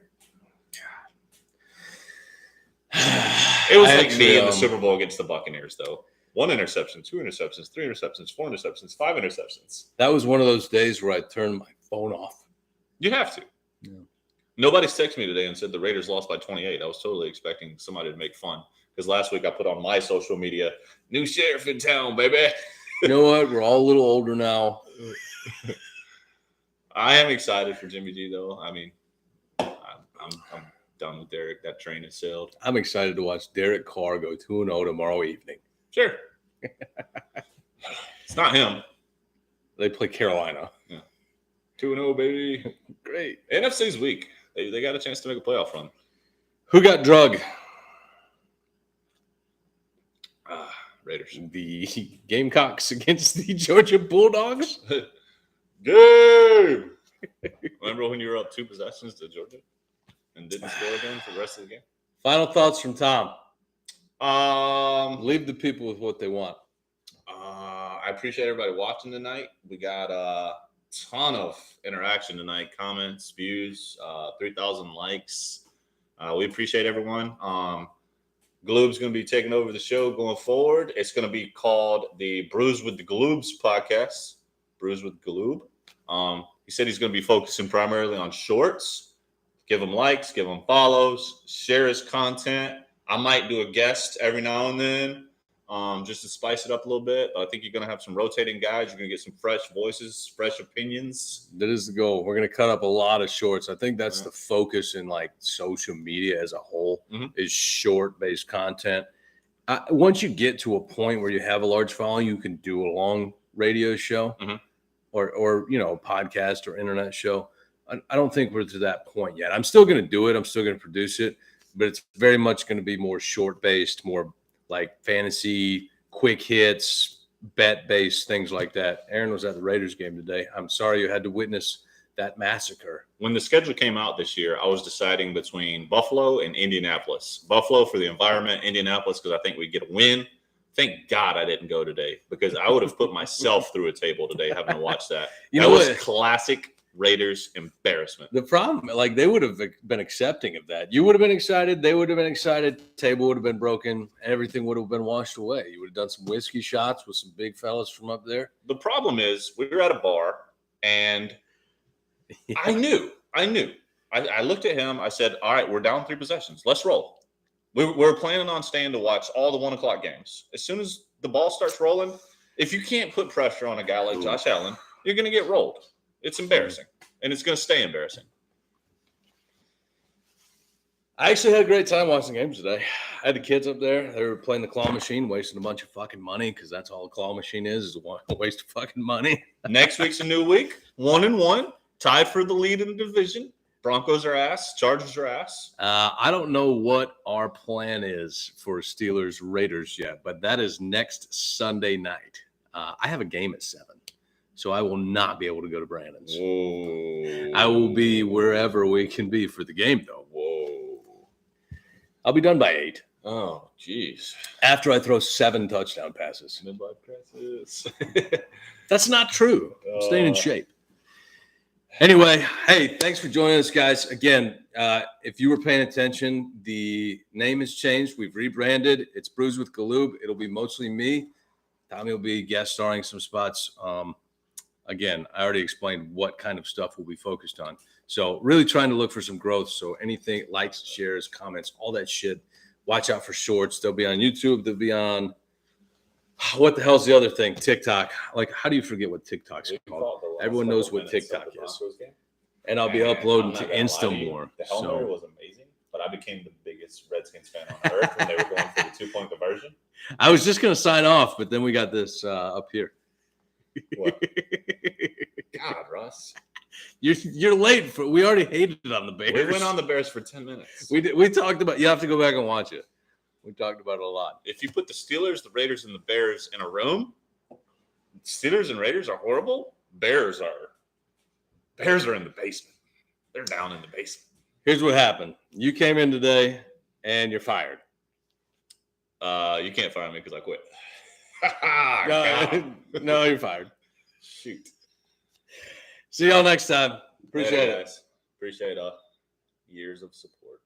It was like me in the Super Bowl against the Buccaneers, though. 1 interception, 2 interceptions, 3 interceptions, 4 interceptions, 5 interceptions. That was one of those days where I turned my phone off. You have to. Yeah. Nobody's texted me today and said the Raiders lost by 28. I was totally expecting somebody to make fun. Because last week I put on my social media, new sheriff in town, baby. You know what? We're all a little older now. I am excited for Jimmy G, though. I mean, I'm done with Derek. That train has sailed. I'm excited to watch Derek Carr go 2-0 tomorrow evening. Sure. It's not him. They play Carolina. Yeah. 2-0, baby. Great. NFC's weak. They got a chance to make a playoff run. Who got drug? Raiders. The Gamecocks against the Georgia Bulldogs. Game. Remember when you were up 2 possessions to Georgia and didn't score again for the rest of the game? Final thoughts from Tom. Leave the people with what they want. I appreciate everybody watching tonight. We got a ton of interaction tonight, comments, views, 3,000 likes. We appreciate everyone. Galoob's going to be taking over the show going forward. It's going to be called the Brews with the Galoobs podcast. Brews with Galoob. He said he's going to be focusing primarily on shorts. Give him likes, give him follows, share his content. I might do a guest every now and then just to spice it up a little bit. But I think you're going to have some rotating guys. You're going to get some fresh voices, fresh opinions. That is the goal. We're going to cut up a lot of shorts. I think that's the focus in like social media as a whole is short-based content. Once you get to a point where you have a large following, you can do a long radio show or you know, podcast or internet show. I don't think we're to that point yet. I'm still going to do it. I'm still going to produce it, but it's very much going to be more short-based, more like fantasy, quick hits, bet-based, things like that. Aaron was at the Raiders game today. I'm sorry you had to witness that massacre. When the schedule came out this year, I was deciding between Buffalo and Indianapolis. Buffalo for the environment, Indianapolis because I think we'd get a win. Thank God I didn't go today because I would have put myself through a table today having to watch that. That was classic Raiders embarrassment. The problem, like they would have been accepting of that. You would have been excited. They would have been excited. Table would have been broken. Everything would have been washed away. You would have done some whiskey shots with some big fellas from up there. The problem is we were at a bar and I knew. I looked at him. I said, all right, we're down 3 possessions. Let's roll. We're planning on staying to watch all the 1:00 games. As soon as the ball starts rolling, if you can't put pressure on a guy like Josh Allen, you're going to get rolled. It's embarrassing, and it's going to stay embarrassing. I actually had a great time watching games today. I had the kids up there. They were playing the claw machine, wasting a bunch of fucking money because that's all a claw machine is a waste of fucking money. Next week's a new week. 1-1, tied for the lead in the division. Broncos are ass. Chargers are ass. I don't know what our plan is for Steelers Raiders yet, but that is next Sunday night. I have a game at 7. So I will not be able to go to Brandon's. Whoa. I will be wherever we can be for the game, though. Whoa. I'll be done by 8. Oh, jeez. After I throw 7 touchdown passes. Midlife crisis. That's not true. I'm staying in shape. Anyway, hey, thanks for joining us, guys. Again, if you were paying attention, the name has changed. We've rebranded. It's Brews with Galoob. It'll be mostly me. Tommy will be guest starring some spots. Again, I already explained what kind of stuff we'll be focused on. So really trying to look for some growth. So anything, likes, shares, comments, all that shit. Watch out for shorts. They'll be on YouTube. They'll be on, what the hell's the other thing? TikTok. Like, how do you forget what TikTok's called? Everyone knows what TikTok is. And I'll be uploading to Insta more. The Helmer was amazing, but I became the biggest Redskins fan on earth when they were going for the 2-point conversion. I was just going to sign off, but then we got this up here. What? God, Russ. You're late. We already hated on the Bears. We went on the Bears for 10 minutes. We talked about, you have to go back and watch it. We talked about it a lot. If you put the Steelers, the Raiders, and the Bears in a room, Steelers and Raiders are horrible. Bears are in the basement. They're down in the basement. Here's what happened. You came in today and you're fired. You can't fire me because I quit. No, you're fired. Shoot. See y'all next time. Appreciate it. Guys. Appreciate years of support.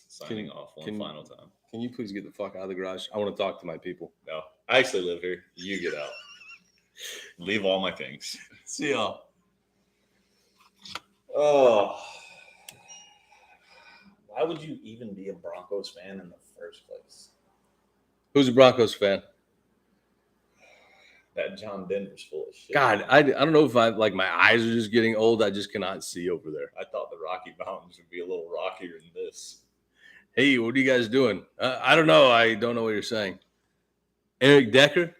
Signing off one final time. Can you please get the fuck out of the garage? I want to talk to my people. No, I actually live here. You get out. Leave all my things. See y'all. Oh. Why would you even be a Broncos fan in the first place? Who's a Broncos fan? That John Denver's full of shit. God, I don't know if my eyes are just getting old. I just cannot see over there. I thought the Rocky Mountains would be a little rockier than this. Hey, what are you guys doing? I don't know. I don't know what you're saying. Eric Decker?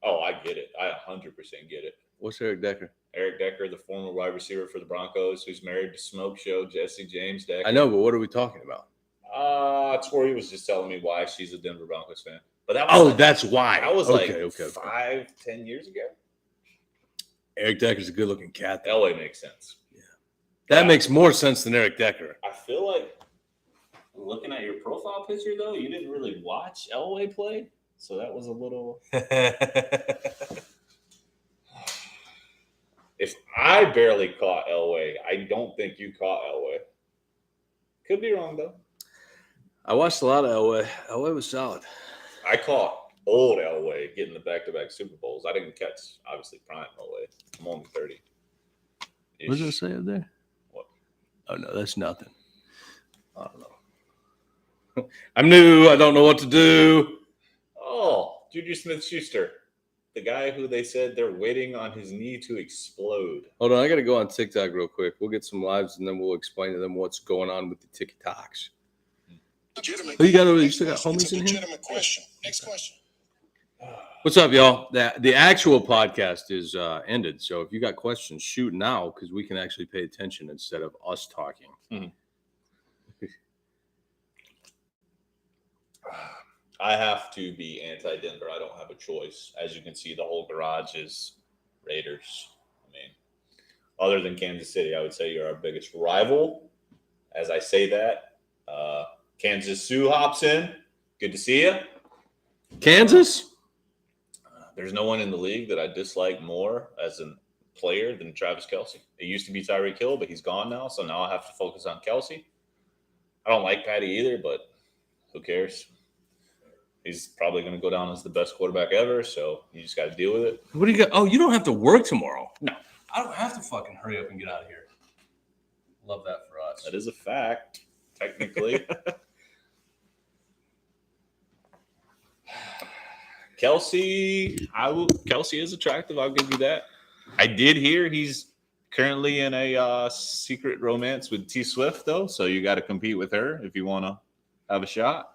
Oh, I get it. I 100% get it. What's Eric Decker? Eric Decker, the former wide receiver for the Broncos, who's married to Smoke Show, Jesse James Decker. I know, but what are we talking about? Tori was just telling me why she's a Denver Broncos fan. But that was that's why. That was 5-10 years ago. Eric Decker's a good-looking cat. LA makes sense. Yeah. That makes more sense than Eric Decker. I feel like looking at your profile picture, though, you didn't really watch Elway play. So that was a little. If I barely caught Elway, I don't think you caught Elway. Could be wrong, though. I watched a lot of Elway. Elway was solid. I caught old Elway getting the back-to-back Super Bowls. I didn't catch, obviously, prime Elway. I'm only 30. What does it say up there? What? Oh, no, that's nothing. I don't know. I'm new. I don't know what to do. Oh, Juju Smith-Schuster. The guy who they said they're waiting on his knee to explode. Hold on. I got to go on TikTok real quick. We'll get some lives, and then we'll explain to them what's going on with the TikToks. Legitimate. Oh, you still got homies It's a in here? legitimate question. Next question. What's up, y'all? The actual podcast is ended. So if you got questions, shoot now because we can actually pay attention instead of us talking. Mm-hmm. I have to be anti-Denver. I don't have a choice. As you can see, the whole garage is Raiders. I mean, other than Kansas City, I would say you're our biggest rival. As I say that, Kansas Sue hops in. Good to see you. Kansas? There's no one in the league that I dislike more as a player than Travis Kelce. It used to be Tyreek Hill, but he's gone now, so now I have to focus on Kelce. I don't like Patty either, but who cares? He's probably going to go down as the best quarterback ever, so you just got to deal with it. What do you got? Oh, you don't have to work tomorrow. No. I don't have to fucking hurry up and get out of here. Love that for us. That is a fact, technically. Kelce is attractive. I'll give you that. I did hear he's currently in a secret romance with T Swift, though, so you got to compete with her if you want to have a shot.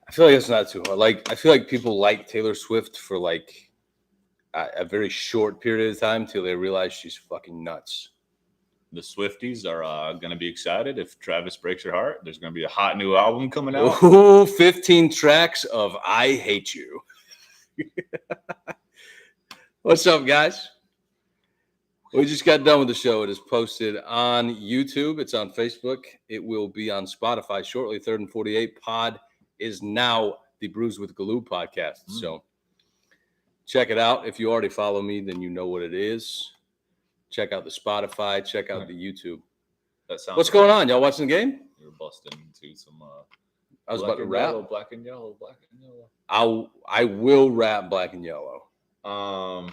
I feel like it's not too hard. I feel like people like Taylor Swift for a very short period of time till they realize she's fucking nuts. The Swifties are going to be excited if Travis breaks her heart. There's going to be a hot new album coming out. Ooh, 15 tracks of I Hate You. What's up, guys? We just got done with the show. It is posted on YouTube. It's on Facebook. It will be on Spotify shortly. 3rd and 48 pod is now the Brews with Galoob podcast. So check it out. If you already follow me, then you know what it is. Check out the Spotify. Check out the YouTube. That sounds. What's going on? Y'all watching the game? You're busting into some. I was about to rap. Black and yellow. I will rap black and yellow. To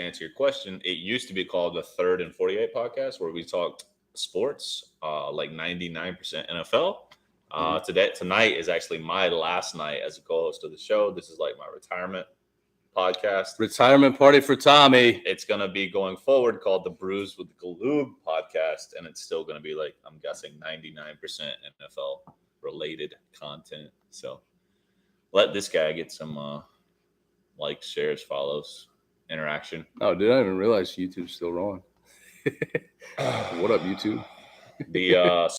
answer your question, it used to be called the 3rd and 48 podcast, where we talked sports, like 99% NFL. Tonight is actually my last night as a co-host of the show. This is like my retirement podcast. Retirement party for Tommy. It's going to be going forward called the Brews with Galoob podcast, and it's still going to be like, I'm guessing 99% NFL related content. So let this guy get some likes, shares, follows, interaction. Oh, dude, I didn't even realize YouTube's still rolling. What up, YouTube? The